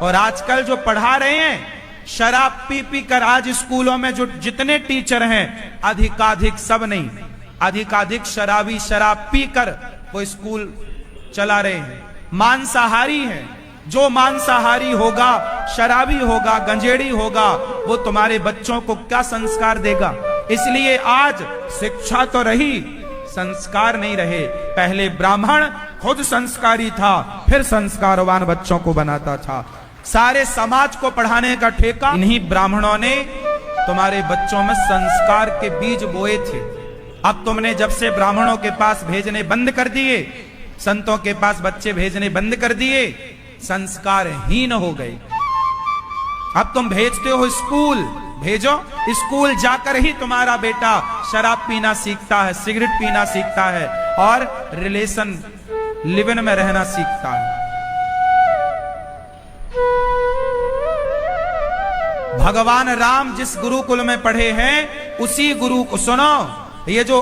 और आजकल जो पढ़ा रहे हैं, शराब पी पी कर, आज स्कूलों में जो जितने टीचर हैं, अधिकाधिक, सब नहीं, अधिकाधिक शराबी, शराब पीकर वो स्कूल चला रहे हैं, मांसाहारी हैं। जो मांसाहारी होगा, शराबी होगा, गंजेड़ी होगा, वो तुम्हारे बच्चों को क्या संस्कार देगा? इसलिए आज शिक्षा तो रही, संस्कार नहीं रहे। पहले ब्राह्मण खुद संस्कारी था, फिर संस्कारवान बच्चों को बनाता था। सारे समाज को पढ़ाने का ठेका इन्हीं ब्राह्मणों ने तुम्हारे बच्चों में संस्कार के बीज बोए थे। अब तुमने जब से ब्राह्मणों के पास भेजने बंद कर दिए, संतों के पास बच्चे भेजने बंद कर दिए, संस्कारहीन हो गए। अब तुम भेजते हो स्कूल, भेजो, स्कूल जाकर ही तुम्हारा बेटा शराब पीना सीखता है, सिगरेट पीना सीखता है और रिलेशन, लिव इन में रहना सीखता है। भगवान राम जिस गुरुकुल में पढ़े हैं, उसी गुरु को सुनो। ये जो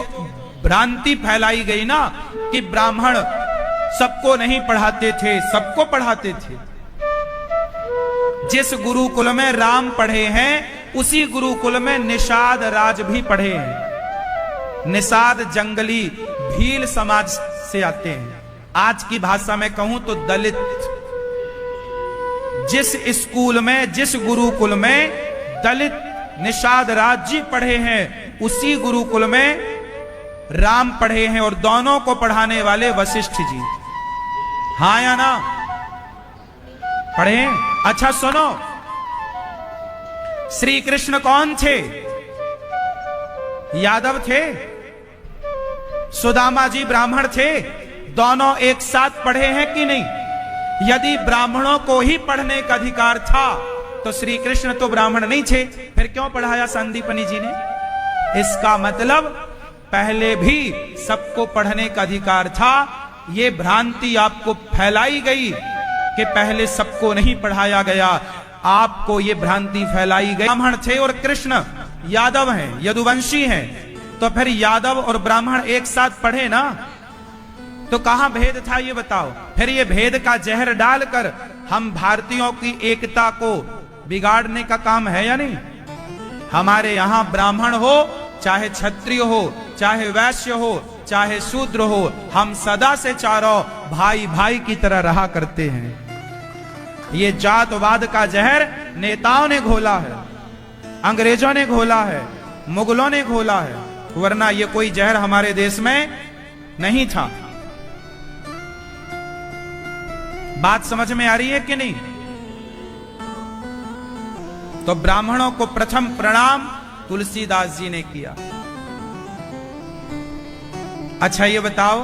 भ्रांति फैलाई गई ना कि ब्राह्मण सबको नहीं पढ़ाते थे, सबको पढ़ाते थे। जिस गुरुकुल में राम पढ़े हैं, उसी गुरुकुल में निषाद राज भी पढ़े हैं। निषाद जंगली भील समाज से आते हैं, आज की भाषा में कहूं तो दलित। जिस स्कूल में, जिस गुरुकुल में दलित निषाद राज जी पढ़े हैं, उसी गुरुकुल में राम पढ़े हैं, और दोनों को पढ़ाने वाले वशिष्ठ जी। हाँ या ना? पढ़े हैं? अच्छा सुनो, श्री कृष्ण कौन थे? यादव थे। सुदामा जी ब्राह्मण थे। दोनों एक साथ पढ़े हैं कि नहीं? यदि ब्राह्मणों को ही पढ़ने का अधिकार था, तो श्री कृष्ण तो ब्राह्मण नहीं थे, फिर क्यों पढ़ाया सांदीपनी जी ने? इसका मतलब पहले भी सबको पढ़ने का अधिकार था। ये भ्रांति आपको फैलाई गई कि पहले सबको नहीं पढ़ाया गया। आपको ये भ्रांति फैलाई गई। ब्राह्मण थे और कृष्ण यादव हैं, यदुवंशी हैं, तो फिर यादव और ब्राह्मण एक साथ पढ़े ना, तो कहां भेद था ये बताओ। फिर ये भेद का जहर डालकर हम भारतीयों की एकता को बिगाड़ने का काम है या नहीं। हमारे यहां ब्राह्मण हो चाहे क्षत्रिय हो, चाहे वैश्य हो, चाहे शूद्र हो, हम सदा से चारों भाई भाई की तरह रहा करते हैं। ये जातवाद का जहर नेताओं ने घोला है, अंग्रेजों ने घोला है, मुगलों ने घोला है, वरना ये कोई जहर हमारे देश में नहीं था। बात समझ में आ रही है कि नहीं। तो ब्राह्मणों को प्रथम प्रणाम तुलसीदास जी ने किया। अच्छा ये बताओ,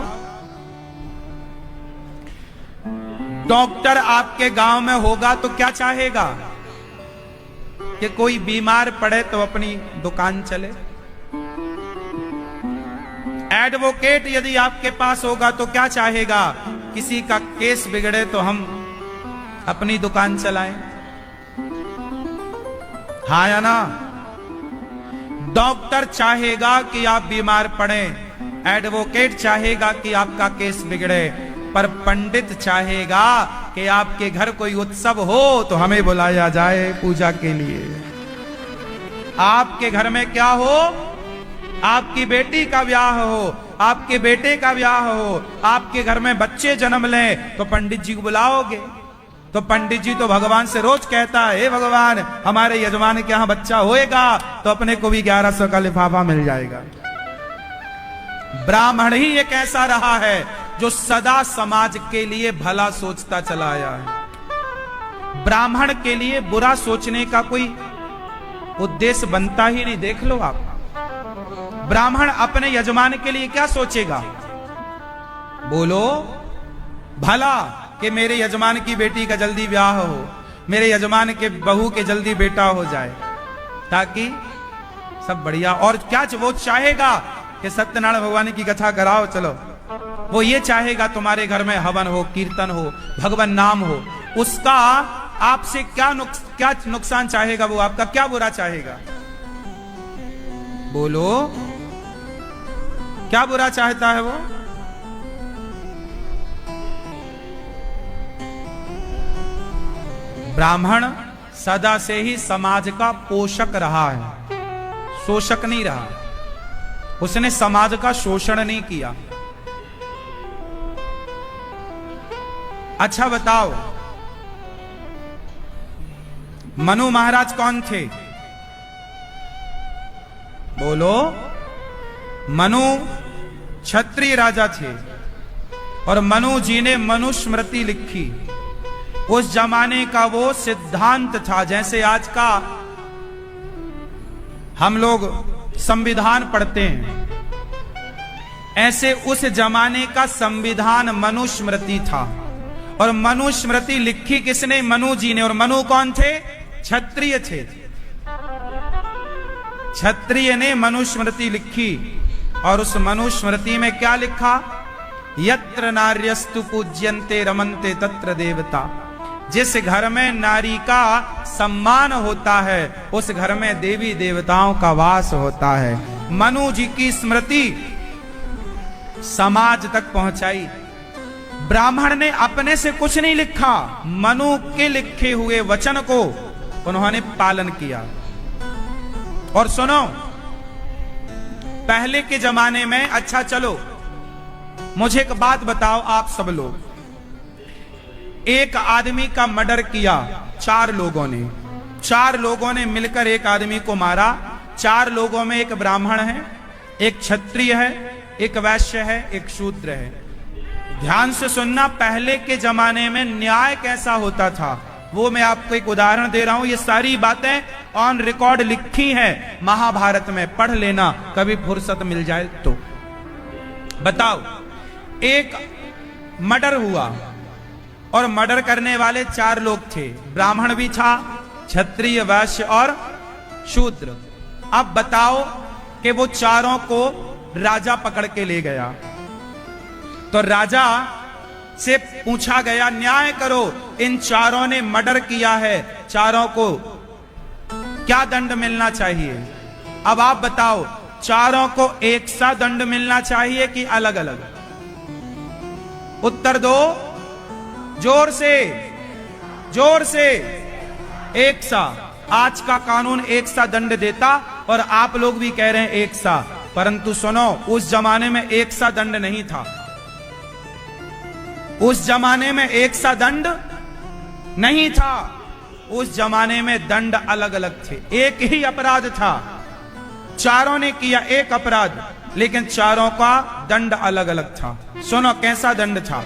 डॉक्टर आपके गांव में होगा तो क्या चाहेगा कि कोई बीमार पड़े तो अपनी दुकान चले। एडवोकेट यदि आपके पास होगा तो क्या चाहेगा, किसी का केस बिगड़े तो हम अपनी दुकान चलाएं। हाँ या ना। डॉक्टर चाहेगा कि आप बीमार पड़े, एडवोकेट चाहेगा कि आपका केस बिगड़े, पर पंडित चाहेगा कि आपके घर कोई उत्सव हो तो हमें बुलाया जाए पूजा के लिए। आपके घर में क्या हो, आपकी बेटी का ब्याह हो, आपके बेटे का ब्याह हो, आपके घर में बच्चे जन्म लें तो पंडित जी को बुलाओगे। तो पंडित जी तो भगवान से रोज कहता है, हे भगवान हमारे यजमान के यहां बच्चा होएगा तो अपने को भी 1100 का लिफाफा मिल जाएगा। ब्राह्मण ही एक ऐसा रहा है जो सदा समाज के लिए भला सोचता चला आया है। ब्राह्मण के लिए बुरा सोचने का कोई उद्देश्य बनता ही नहीं। देख लो आप, ब्राह्मण अपने यजमान के लिए क्या सोचेगा, बोलो भला कि मेरे यजमान की बेटी का जल्दी ब्याह हो, मेरे यजमान के बहू के जल्दी बेटा हो जाए, ताकि सब बढ़िया। और क्या वो चाहेगा कि सत्यनारायण भगवान की कथा कराओ, चलो। वो ये चाहेगा तुम्हारे घर में हवन हो, कीर्तन हो, भगवान नाम हो। उसका आपसे क्या नुकसान चाहेगा, वो आपका क्या बुरा चाहेगा, बोलो क्या बुरा चाहता है वो। ब्राह्मण सदा से ही समाज का पोषक रहा है, शोषक नहीं रहा। उसने समाज का शोषण नहीं किया। अच्छा बताओ, मनु महाराज कौन थे, बोलो। मनु क्षत्रिय राजा थे और मनु जी ने मनुस्मृति लिखी। उस जमाने का वो सिद्धांत था, जैसे आज का हम लोग संविधान पढ़ते हैं, ऐसे उस जमाने का संविधान मनुस्मृति था। और मनुस्मृति लिखी किसने, मनु जी ने। और मनु कौन थे, क्षत्रिय थे। क्षत्रिय ने मनुस्मृति लिखी। और उस मनुस्मृति में क्या लिखा, यत्र नार्यस्तु पूज्यन्ते रमन्ते तत्र देवता। जिस घर में नारी का सम्मान होता है उस घर में देवी देवताओं का वास होता है। मनु जी की स्मृति समाज तक पहुंचाई। ब्राह्मण ने अपने से कुछ नहीं लिखा, मनु के लिखे हुए वचन को उन्होंने पालन किया। और सुनो, पहले के जमाने में, अच्छा चलो मुझे एक बात बताओ आप सब लोग, एक आदमी का मर्डर किया 4 लोगों ने। 4 लोगों ने मिलकर एक आदमी को मारा। 4 लोगों में एक ब्राह्मण है, एक क्षत्रिय है, एक वैश्य है, एक शूद्र है। ध्यान से सुनना, पहले के जमाने में न्याय कैसा होता था वो मैं आपको एक उदाहरण दे रहा हूं। ये सारी बातें ऑन रिकॉर्ड लिखी हैं महाभारत में, पढ़ लेना कभी फुर्सत मिल जाए तो। बताओ, एक मर्डर हुआ और मर्डर करने वाले 4 लोग थे, ब्राह्मण भी था, क्षत्रिय, वैश्य और शूद्र। अब बताओ कि वो चारों को राजा पकड़ के ले गया। तो राजा से पूछा गया, न्याय करो, इन चारों ने मर्डर किया है, चारों को क्या दंड मिलना चाहिए? अब आप बताओ, चारों को एक सा दंड मिलना चाहिए कि अलग अलग? उत्तर दो जोर से, जोर से। एक सा। आज का कानून एक सा दंड देता और आप लोग भी कह रहे हैं एक सा, परंतु सुनो, उस जमाने में एक सा दंड नहीं था। उस जमाने में एक सा दंड नहीं था। उस जमाने में दंड अलग अलग थे। एक ही अपराध था, चारों ने किया एक अपराध, लेकिन चारों का दंड अलग अलग था। सुनो कैसा दंड था।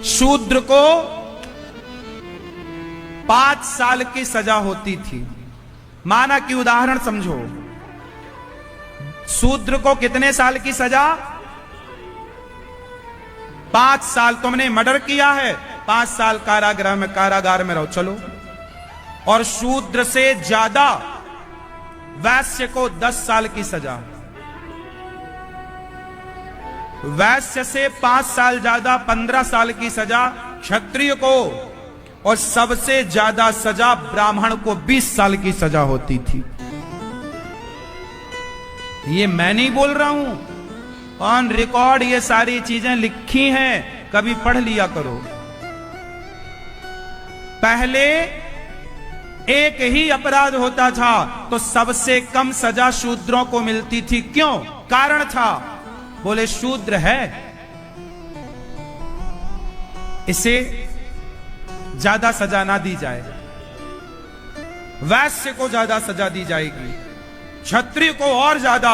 शूद्र को 5 साल की सजा होती थी। माना कि उदाहरण समझो, शूद्र को कितने साल की सजा? 5 साल। तुमने मर्डर किया है, 5 साल कारागार में रहो, चलो। और शूद्र से ज्यादा वैश्य को 10 साल की सजा। वैश्य से 5 साल ज्यादा 15 साल की सजा क्षत्रिय को, और सबसे ज्यादा सजा ब्राह्मण को 20 साल की सजा होती थी। ये मैं नहीं बोल रहा हूं, ऑन रिकॉर्ड ये सारी चीजें लिखी हैं, कभी पढ़ लिया करो। पहले एक ही अपराध होता था तो सबसे कम सजा शूद्रों को मिलती थी। क्यों? कारण था, बोले शूद्र है, इसे ज्यादा सजा ना दी जाए। वैश्य को ज्यादा सजा दी जाएगी, क्षत्रिय को और ज्यादा,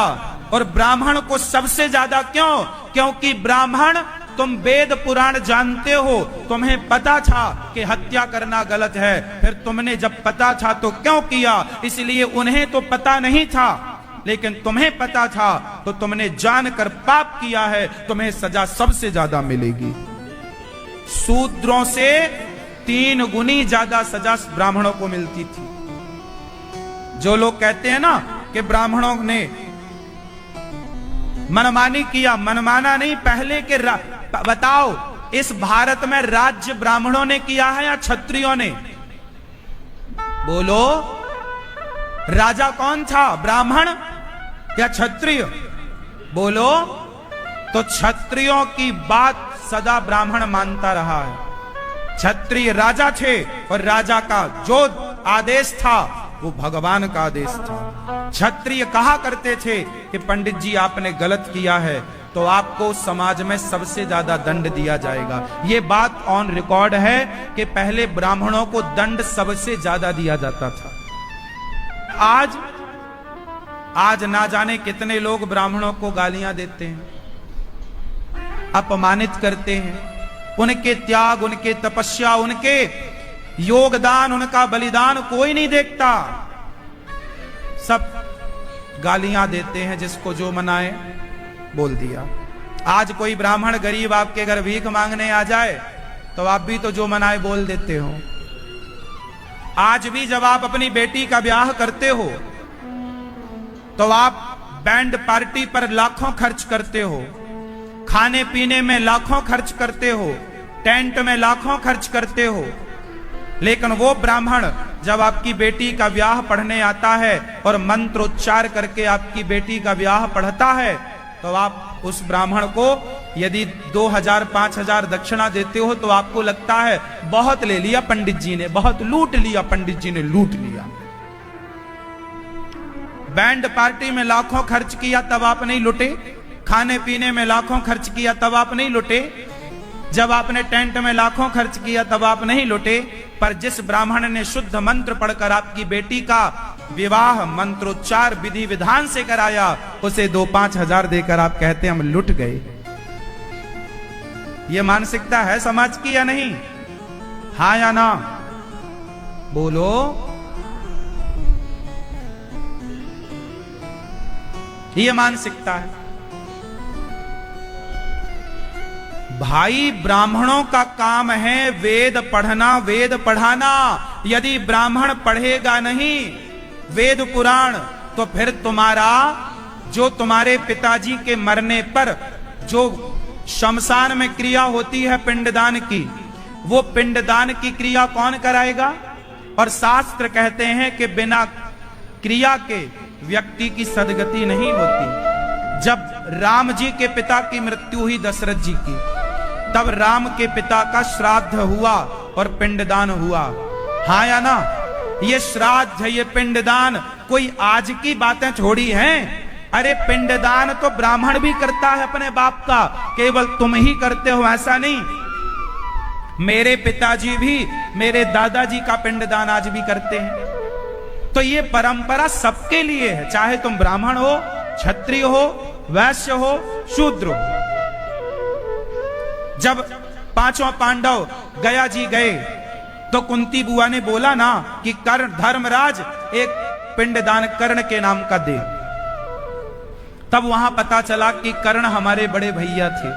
और ब्राह्मण को सबसे ज्यादा। क्यों? क्योंकि ब्राह्मण, तुम वेद पुराण जानते हो, तुम्हें पता था कि हत्या करना गलत है, फिर तुमने जब पता था तो क्यों किया? इसलिए उन्हें तो पता नहीं था, लेकिन तुम्हें पता था तो तुमने जानकर पाप किया है, तुम्हें सजा सबसे ज्यादा मिलेगी। शूद्रों से 3 गुनी ज्यादा सजा ब्राह्मणों को मिलती थी। जो लोग कहते हैं ना कि ब्राह्मणों ने मनमानी किया, मनमाना नहीं, पहले के बताओ, इस भारत में राज्य ब्राह्मणों ने किया है या क्षत्रियों ने? बोलो, राजा कौन था, ब्राह्मण या क्षत्रिय? बोलो। तो क्षत्रियों की बात सदा ब्राह्मण मानता रहा है। क्षत्रिय राजा थे और राजा का जो आदेश था वो भगवान का आदेश था। क्षत्रिय कहा करते थे कि पंडित जी आपने गलत किया है तो आपको समाज में सबसे ज्यादा दंड दिया जाएगा। ये बात ऑन रिकॉर्ड है कि पहले ब्राह्मणों को दंड सबसे ज्यादा दिया जाता था। आज ना जाने कितने लोग ब्राह्मणों को गालियां देते हैं, अपमानित करते हैं। उनके त्याग, उनके तपस्या, उनके योगदान, उनका बलिदान कोई नहीं देखता। सब गालियां देते हैं, जिसको जो मनाए बोल दिया। आज कोई ब्राह्मण गरीब आपके घर भीख मांगने आ जाए तो आप भी तो जो मनाए बोल देते हो। आज भी जब आप अपनी बेटी का ब्याह करते हो तो आप बैंड पार्टी पर लाखों खर्च करते हो, खाने पीने में लाखों खर्च करते हो, टेंट में लाखों खर्च करते हो। लेकिन वो ब्राह्मण जब आपकी बेटी का ब्याह पढ़ने आता है और मंत्रोच्चार करके आपकी बेटी का ब्याह पढ़ता है तो आप उस ब्राह्मण को यदि 2000 5000 दक्षिणा देते हो तो आपको लगता है बहुत ले लिया पंडित जी ने, बहुत लूट लिया पंडित जी ने, लूट लिया। बैंड पार्टी में लाखों खर्च किया तब आप नहीं लुटे, खाने पीने में लाखों खर्च किया तब आप नहीं लुटे, जब आपने टेंट में लाखों खर्च किया तब आप नहीं लुटे। पर जिस ब्राह्मण ने शुद्ध मंत्र पढ़कर आपकी बेटी का विवाह मंत्रोच्चार विधि विधान से कराया, उसे 2-5 हजार देकर आप कहते हम लुट गए। ये मानसिकता है समाज की या नहीं? हाँ या ना? बोलो। ये मानसिकता है। भाई ब्राह्मणों का काम है वेद पढ़ना, वेद पढ़ाना। यदि ब्राह्मण पढ़ेगा नहीं वेद पुराण तो फिर तुम्हारा जो तुम्हारे पिताजी के मरने पर जो शमशान में क्रिया होती है पिंडदान की, वो पिंडदान की क्रिया कौन कराएगा? और शास्त्र कहते हैं कि बिना क्रिया के व्यक्ति की सदगति नहीं होती। जब राम जी के पिता की मृत्यु हुई दशरथ जी की, तब राम के पिता का श्राद्ध हुआ और पिंडदान हुआ। हाँ या ना? ये श्राद्ध है, ये पिंडदान कोई आज की बातें छोड़ी हैं। अरे पिंडदान तो ब्राह्मण भी करता है अपने बाप का, केवल तुम ही करते हो ऐसा नहीं। मेरे पिताजी भी मेरे दादाजी का पिंडदान आज भी करते हैं। तो ये परंपरा सबके लिए है, चाहे तुम ब्राह्मण हो, क्षत्रिय हो, वैश्य हो, शूद्र हो। जब पांचों पांडव गया जी गए तो कुंती बुआ ने बोला ना कि कर्ण धर्मराज एक पिंडदान कर्ण के नाम का दे। तब वहां पता चला कि कर्ण हमारे बड़े भैया थे।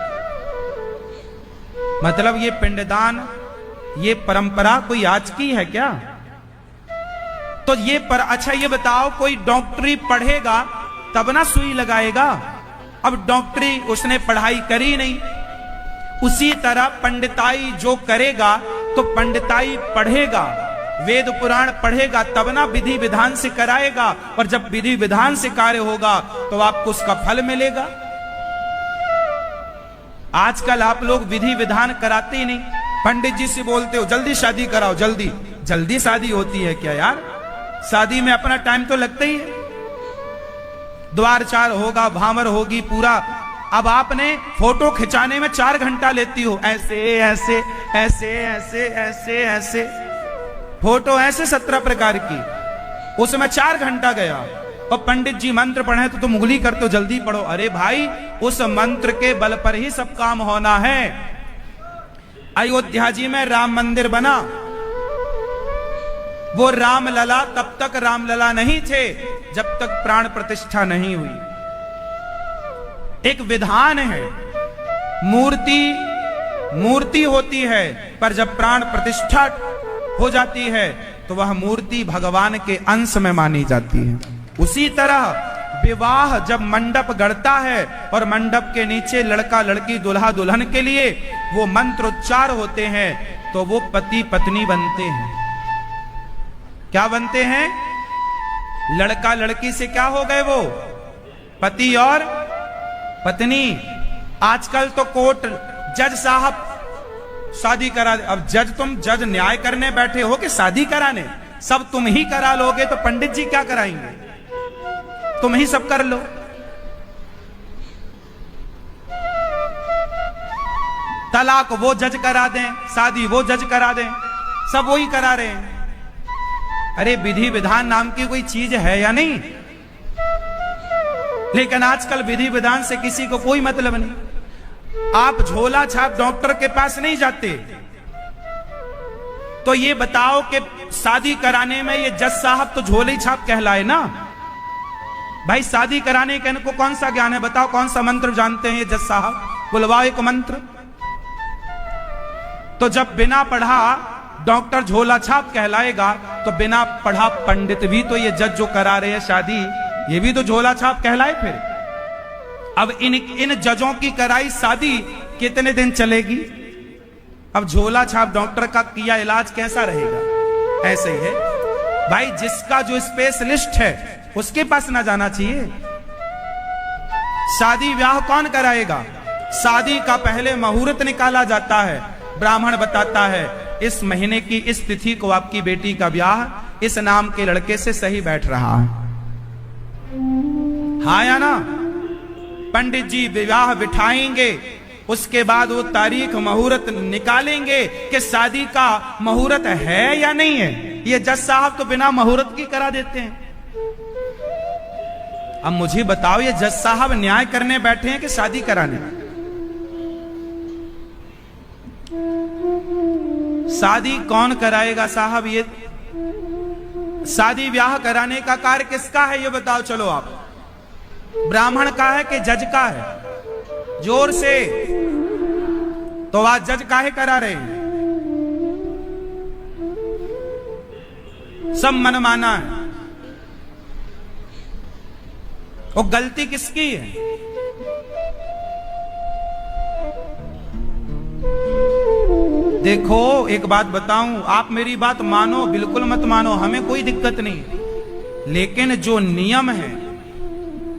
मतलब ये पिंडदान, ये परंपरा कोई आज की है क्या? तो ये अच्छा ये बताओ, कोई डॉक्टरी पढ़ेगा तब ना सुई लगाएगा। अब डॉक्टरी उसने पढ़ाई करी नहीं, उसी तरह पंडिताई जो करेगा तो पंडिताई पढ़ेगा, वेद पुराण पढ़ेगा, तब ना विधि विधान से कराएगा। और जब विधि विधान से कार्य होगा तो आपको उसका फल मिलेगा। आजकल आप लोग विधि विधान कराते ही नहीं। पंडित जी से बोलते हो जल्दी शादी कराओ, जल्दी जल्दी शादी होती है क्या यार? शादी में अपना टाइम तो लगता ही है। द्वार चार होगा, भामर होगी पूरा। अब आपने फोटो खिंचाने में 4 घंटा लेती हो, ऐसे ऐसे ऐसे ऐसे ऐसे ऐसे फोटो ऐसे 17 प्रकार की, उसमें 4 घंटा गया। और पंडित जी मंत्र पढ़े तो तुम उंगली करते हो जल्दी पढ़ो। अरे भाई, उस मंत्र के बल पर ही सब काम होना है। अयोध्या जी में राम मंदिर बना, वो रामलला तब तक रामलला नहीं थे जब तक प्राण प्रतिष्ठा नहीं हुई। एक विधान है, मूर्ति होती है, पर जब प्राण प्रतिष्ठा हो जाती है तो वह मूर्ति भगवान के अंश में मानी जाती है। उसी तरह विवाह जब मंडप गढ़ता है और मंडप के नीचे लड़का लड़की दुल्हा दुल्हन के लिए वो मंत्रोच्चार होते हैं तो वो पति पत्नी बनते हैं। क्या बनते हैं? लड़का लड़की से क्या हो गए? वो पति और पत्नी। आजकल तो कोर्ट जज साहब शादी करा दे। अब जज न्याय करने बैठे हो कि शादी कराने? सब तुम ही करा लोगे तो पंडित जी क्या कराएंगे? तुम ही सब कर लो। तलाक वो जज करा दें, शादी वो जज करा दें, सब वही करा रहे हैं। अरे विधि विधान नाम की कोई चीज है या नहीं? लेकिन आजकल विधि विधान से किसी को कोई मतलब नहीं। आप झोला छाप डॉक्टर के पास नहीं जाते। तो ये बताओ कि शादी कराने में ये जज साहब तो झोले छाप कहलाए ना भाई। शादी कराने के इनको कौन सा ज्ञान है? बताओ कौन सा मंत्र जानते हैं ये जज साहब? बुलवाओ एक मंत्र। तो जब बिना पढ़ा डॉक्टर झोला छाप कहलाएगा तो बिना पढ़ा पंडित भी तो ये जज जो करा रहे हैं शादी, ये भी तो झोला छाप कहलाए। फिर अब इन जजों की कराई शादी कितने दिन चलेगी? अब झोला छाप डॉक्टर का किया इलाज कैसा रहेगा? ऐसे ही है भाई, जिसका जो स्पेशलिस्ट है उसके पास ना जाना चाहिए। शादी ब्याह कौन कराएगा? शादी का पहले मुहूर्त निकाला जाता है, ब्राह्मण बताता है इस महीने की इस तिथि को आपकी बेटी का ब्याह इस नाम के लड़के से सही बैठ रहा है। हाँ या ना? पंडित जी विवाह बिठाएंगे, उसके बाद वो तारीख मुहूर्त निकालेंगे कि शादी का मुहूर्त है या नहीं है। ये जज साहब तो बिना मुहूर्त की करा देते हैं। अब मुझे बताओ, ये जज साहब न्याय करने बैठे हैं कि शादी कराने? शादी कौन कराएगा साहब? ये शादी ब्याह कराने का कार्य किसका है ये बताओ। चलो आप, ब्राह्मण का है कि जज का है? जोर से। तो आज जज काहे करा रहे हैं? सब मनमाना है। वो गलती किसकी है? देखो एक बात बताऊं, आप मेरी बात मानो बिल्कुल मत मानो, हमें कोई दिक्कत नहीं, लेकिन जो नियम है,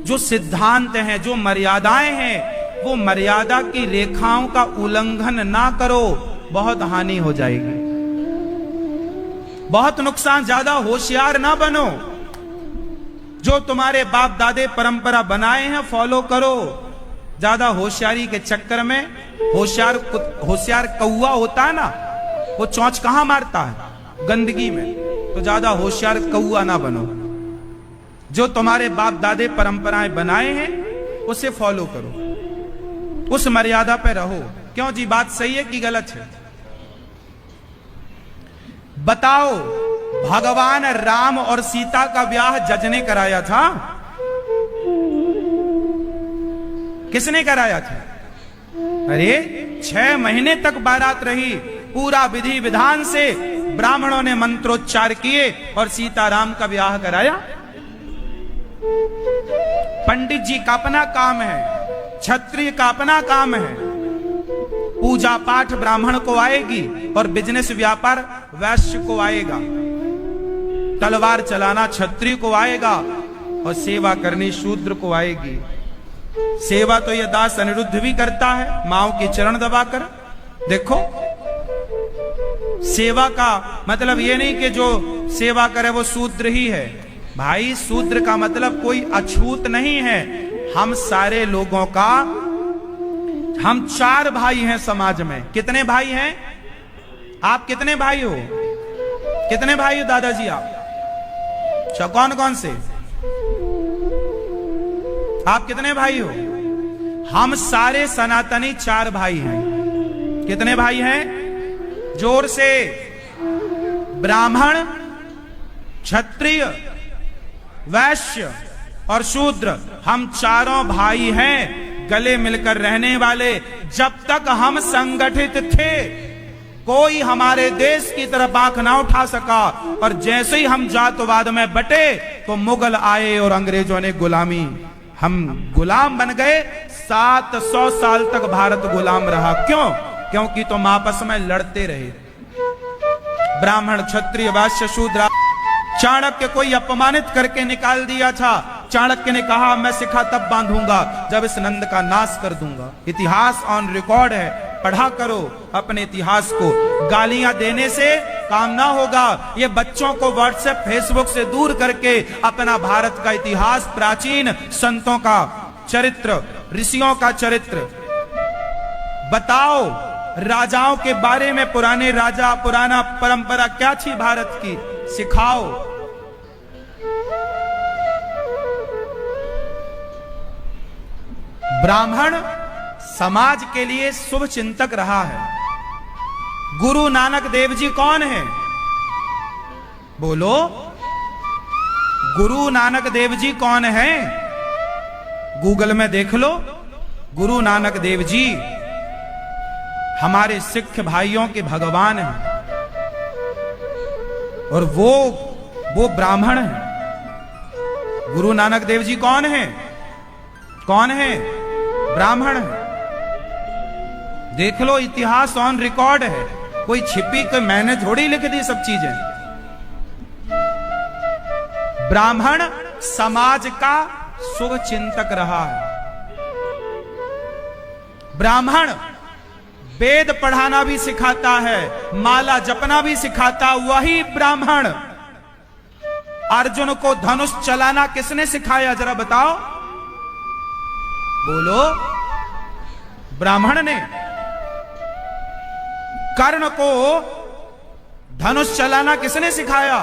जो सिद्धांत हैं, जो मर्यादाएं हैं, वो मर्यादा की रेखाओं का उल्लंघन ना करो, बहुत हानि हो जाएगी, बहुत नुकसान, ज्यादा होशियार ना बनो। जो तुम्हारे बाप दादे परंपरा बनाए हैं फॉलो करो। ज्यादा होशियारी के चक्कर में, होशियार कौवा होता है ना, वो चोंच कहां मारता है? गंदगी में। तो ज्यादा होशियार कौवा ना बनो। जो तुम्हारे बाप दादे परंपराएं बनाए हैं उसे फॉलो करो, उस मर्यादा पे रहो। क्यों जी, बात सही है कि गलत है? बताओ, भगवान राम और सीता का ब्याह जज ने कराया था? किसने कराया था? अरे 6 महीने तक बारात रही, पूरा विधि विधान से ब्राह्मणों ने मंत्रोच्चार किए और सीताराम का ब्याह कराया। पंडित जी का अपना काम है, क्षत्रिय का अपना काम है। पूजा पाठ ब्राह्मण को आएगी और बिजनेस व्यापार वैश्य को आएगा, तलवार चलाना क्षत्रिय को आएगा और सेवा करनी शूद्र को आएगी। सेवा तो यह दास अनिरुद्ध भी करता है, माओ के चरण दबाकर। देखो, सेवा का मतलब यह नहीं कि जो सेवा करे वो शूद्र ही है। भाई, शूद्र का मतलब कोई अछूत नहीं है। हम सारे लोगों का, हम 4 भाई हैं समाज में। कितने भाई हैं? आप कितने भाई हो? कितने भाई हो दादाजी आप? कौन कौन से? आप कितने भाई हो? हम सारे सनातनी 4 भाई हैं। कितने भाई हैं? जोर से। ब्राह्मण, क्षत्रिय, वैश्य और शूद्र, हम चारों भाई हैं, गले मिलकर रहने वाले। जब तक हम संगठित थे, कोई हमारे देश की तरफ आंख ना उठा सका, और जैसे ही हम जातवाद में बटे तो मुगल आए और अंग्रेजों ने गुलामी, हम गुलाम बन गए। 700 साल तक भारत गुलाम रहा। क्यों? क्योंकि तुम आपस में लड़ते रहे, ब्राह्मण, क्षत्रिय, वैश्य, शूद्र। चाणक्य कोई अपमानित करके निकाल दिया था। चाणक्य ने कहा, मैं शिखा तब बांधूंगा जब इस नंद का नाश कर दूंगा। इतिहास ऑन रिकॉर्ड है, पढ़ा करो अपने इतिहास को। गालियां देने से काम ना होगा। ये बच्चों को व्हाट्सएप फेसबुक से दूर करके अपना भारत का इतिहास, प्राचीन संतों का चरित्र, ऋषियों का चरित्र बताओ। राजाओं के बारे में, पुराने राजा, पुराना परंपरा क्या थी भारत की, सिखाओ। ब्राह्मण समाज के लिए शुभ चिंतक रहा है। गुरु नानक देव जी कौन है? बोलो, गुरु नानक देव जी कौन है? गूगल में देख लो। गुरु नानक देव जी हमारे सिख भाइयों के भगवान हैं, और वो ब्राह्मण हैं। गुरु नानक देव जी कौन है? कौन है? ब्राह्मण है। देख लो, इतिहास ऑन रिकॉर्ड है, कोई छिपी, कोई मैंने थोड़ी लिख दी सब चीजें। ब्राह्मण समाज का शुभ चिंतक रहा है। ब्राह्मण वेद पढ़ाना भी सिखाता है, माला जपना भी सिखाता। वही ब्राह्मण अर्जुन को धनुष चलाना किसने सिखाया, जरा बताओ? बोलो, ब्राह्मण ने। कर्ण को धनुष चलाना किसने सिखाया?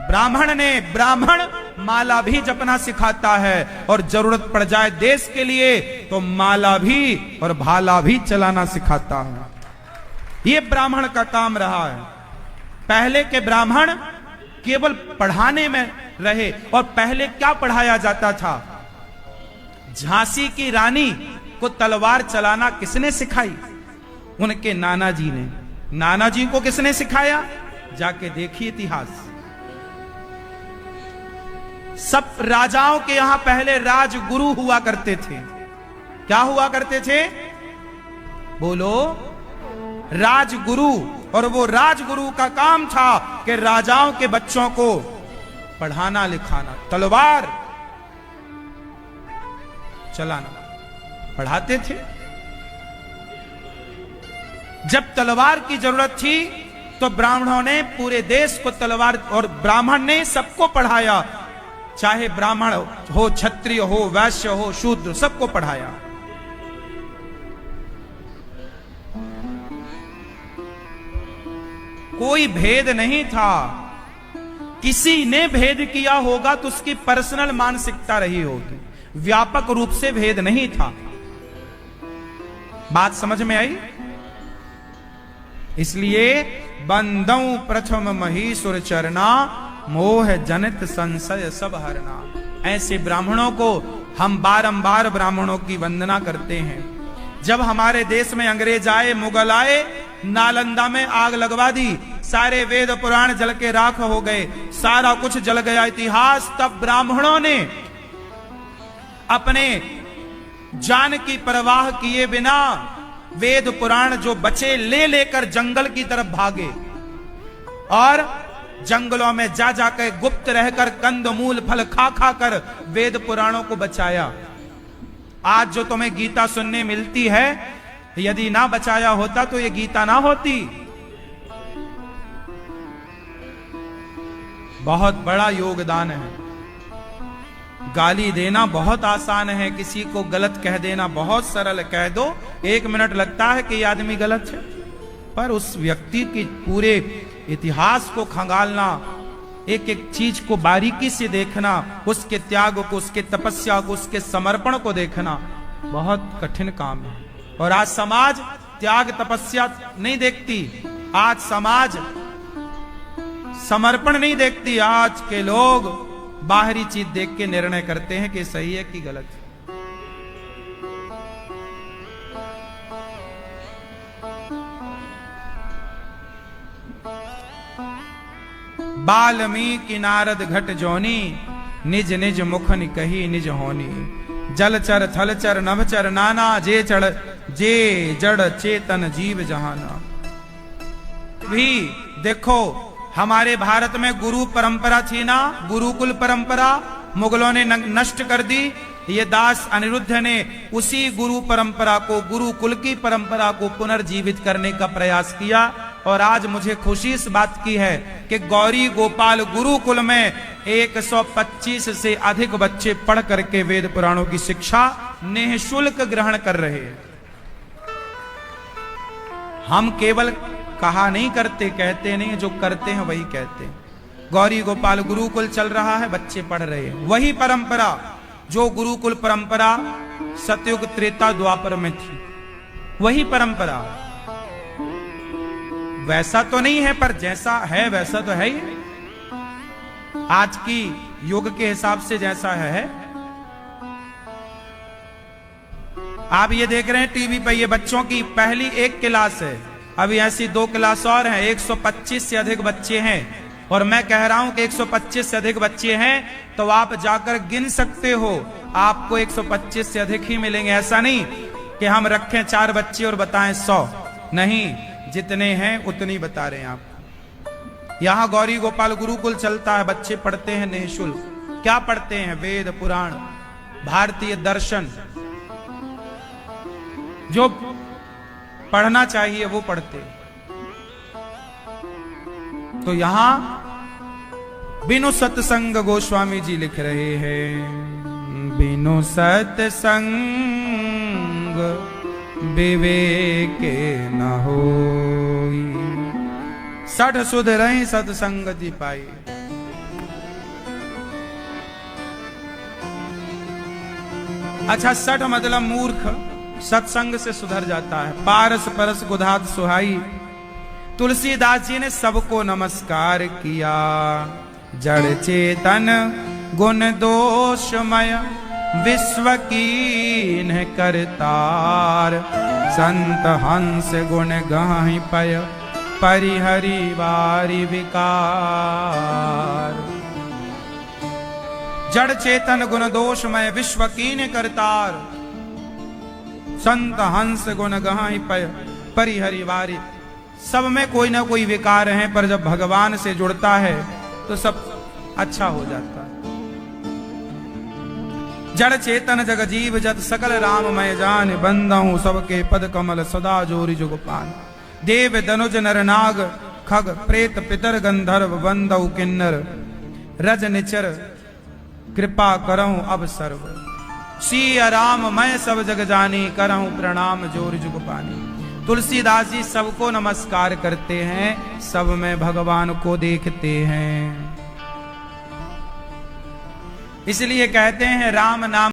ब्राह्मण ने। ब्राह्मण माला भी जपना सिखाता है, और जरूरत पड़ जाए देश के लिए तो माला भी और भाला भी चलाना सिखाता है। यह ब्राह्मण का काम रहा है। पहले के ब्राह्मण केवल पढ़ाने में रहे। और पहले क्या पढ़ाया जाता था? झांसी की रानी को तलवार चलाना किसने सिखाई? उनके नाना जी ने। नाना जी को किसने सिखाया? जाके देखिए इतिहास। सब राजाओं के यहां पहले राजगुरु हुआ करते थे। क्या हुआ करते थे? बोलो, राजगुरु, और वो राजगुरु का काम था कि राजाओं के बच्चों को पढ़ाना लिखाना, तलवार चलाना, पढ़ाते थे। जब तलवार की जरूरत थी तो ब्राह्मणों ने पूरे देश को तलवार, और ब्राह्मण ने सबको पढ़ाया, चाहे ब्राह्मण हो, क्षत्रिय हो, वैश्य हो, शूद्र, सबको पढ़ाया। कोई भेद नहीं था। किसी ने भेद किया होगा तो उसकी पर्सनल मानसिकता रही होगी, व्यापक रूप से भेद नहीं था। बात समझ में आई? इसलिए बंदऊ प्रथम महीसुर चरना, मोह जनित संशय सब हरना। ऐसे ब्राह्मणों को हम बारंबार ब्राह्मणों की वंदना करते हैं। जब हमारे देश में अंग्रेज आए, मुगल आए, नालंदा में आग लगवा दी, सारे वेद पुराण जल के राख हो गए, सारा कुछ जल गया इतिहास। तब ब्राह्मणों ने अपने जान की परवाह किए बिना वेद पुराण जो बचे ले लेकर जंगल की तरफ भागे, और जंगलों में जा जाकर गुप्त रहकर कंद मूल फल खा खा कर वेद पुराणों को बचाया। आज जो तुम्हें गीता सुनने मिलती है, यदि ना बचाया होता तो ये गीता ना होती। बहुत बड़ा योगदान है। गाली देना बहुत आसान है, किसी को गलत कह देना बहुत सरल, कह दो 1 मिनट लगता है कि ये आदमी गलत है, पर उस व्यक्ति की पूरे इतिहास को खंगालना, एक एक चीज को बारीकी से देखना, उसके त्याग को, उसके तपस्या को, उसके समर्पण को देखना बहुत कठिन काम है। और आज समाज त्याग तपस्या नहीं देखती, आज समाज समर्पण नहीं देखती। आज के लोग बाहरी चीज देख के निर्णय करते हैं कि सही है कि गलत है। बाल्मीकि नारद घट जोनी, निज निज मुखनि कही निज होनी। जलचर थलचर नभचर नाना, जे जड़ चेतन जीव जहाना। भी देखो, हमारे भारत में गुरु परंपरा थी ना, गुरुकुल परंपरा मुगलों ने नष्ट कर दी। ये दास अनिरुद्ध ने उसी गुरु परंपरा को, गुरुकुल की परंपरा को पुनर्जीवित करने का प्रयास किया। और आज मुझे खुशी इस बात की है कि गौरी गोपाल गुरुकुल में 125 से अधिक बच्चे पढ़ करके वेद पुराणों की शिक्षा निःशुल्क ग्रहण कर रहे हैं। हम केवल कहा नहीं करते, कहते नहीं, जो करते हैं वही कहते हैं। गौरी गोपाल गुरुकुल चल रहा है, बच्चे पढ़ रहे हैं। वही परंपरा जो गुरुकुल परंपरा सतयुग त्रेता द्वापर में थी, वही परंपरा। वैसा तो नहीं है, पर जैसा है वैसा तो है ही। आज की युग के हिसाब से जैसा है। आप ये देख रहे हैं टीवी पे, ये बच्चों की पहली 1 क्लास है, अभी ऐसी 2 क्लास और हैं। 125 से अधिक बच्चे हैं, और मैं कह रहा हूं कि 125 से अधिक बच्चे हैं तो आप जाकर गिन सकते हो, आपको 125 से अधिक ही मिलेंगे। ऐसा नहीं कि हम रखें 4 बच्चे और बताएं 100, नहीं, जितने हैं उतनी बता रहे हैं आपको। यहां गौरी गोपाल गुरुकुल चलता है, बच्चे पढ़ते हैं निःशुल्क। क्या पढ़ते हैं? वेद पुराण, भारतीय दर्शन, जो पढ़ना चाहिए वो पढ़ते। तो यहां बिनु सत्संग, गोस्वामी जी लिख रहे हैं, बिनु सत्संग विवेक न होई, 60 सुध रही सत्संगति पाई। अच्छा, 60 मतलब मूर्ख, सत्संग से सुधर जाता है। पारस परस गुधात सुहाई, तुलसीदास जी ने सबको नमस्कार किया। जड़ चेतन गुण दोषमय, विश्व कीन करतार। संत हंस गुण गाहि पय, परिहरि वारि विकार। जड़ चेतन गुण दोषमय, विश्व कीन करतार। संत हंस गुण गाहि पय, परिहरि वारि सब में कोई ना कोई विकार है, पर जब भगवान से जुड़ता है तो सब अच्छा हो जाता है। जड़ चेतन जग जीव जत सकल राम मैं जान, बंदहूं सबके पद कमल सदा जोरि जुग पान। देव दनुज नर नाग खग प्रेत पितर गंधर्व, बंदहु किन्नर रज निचर कृपा करहूं अब सर्व। सिया राम मैं सब जग जानी, करहूं प्रणाम जोरि जुग पानी। तुलसीदास जी सबको नमस्कार करते हैं, सब में भगवान को देखते हैं। इसलिए कहते हैं राम नाम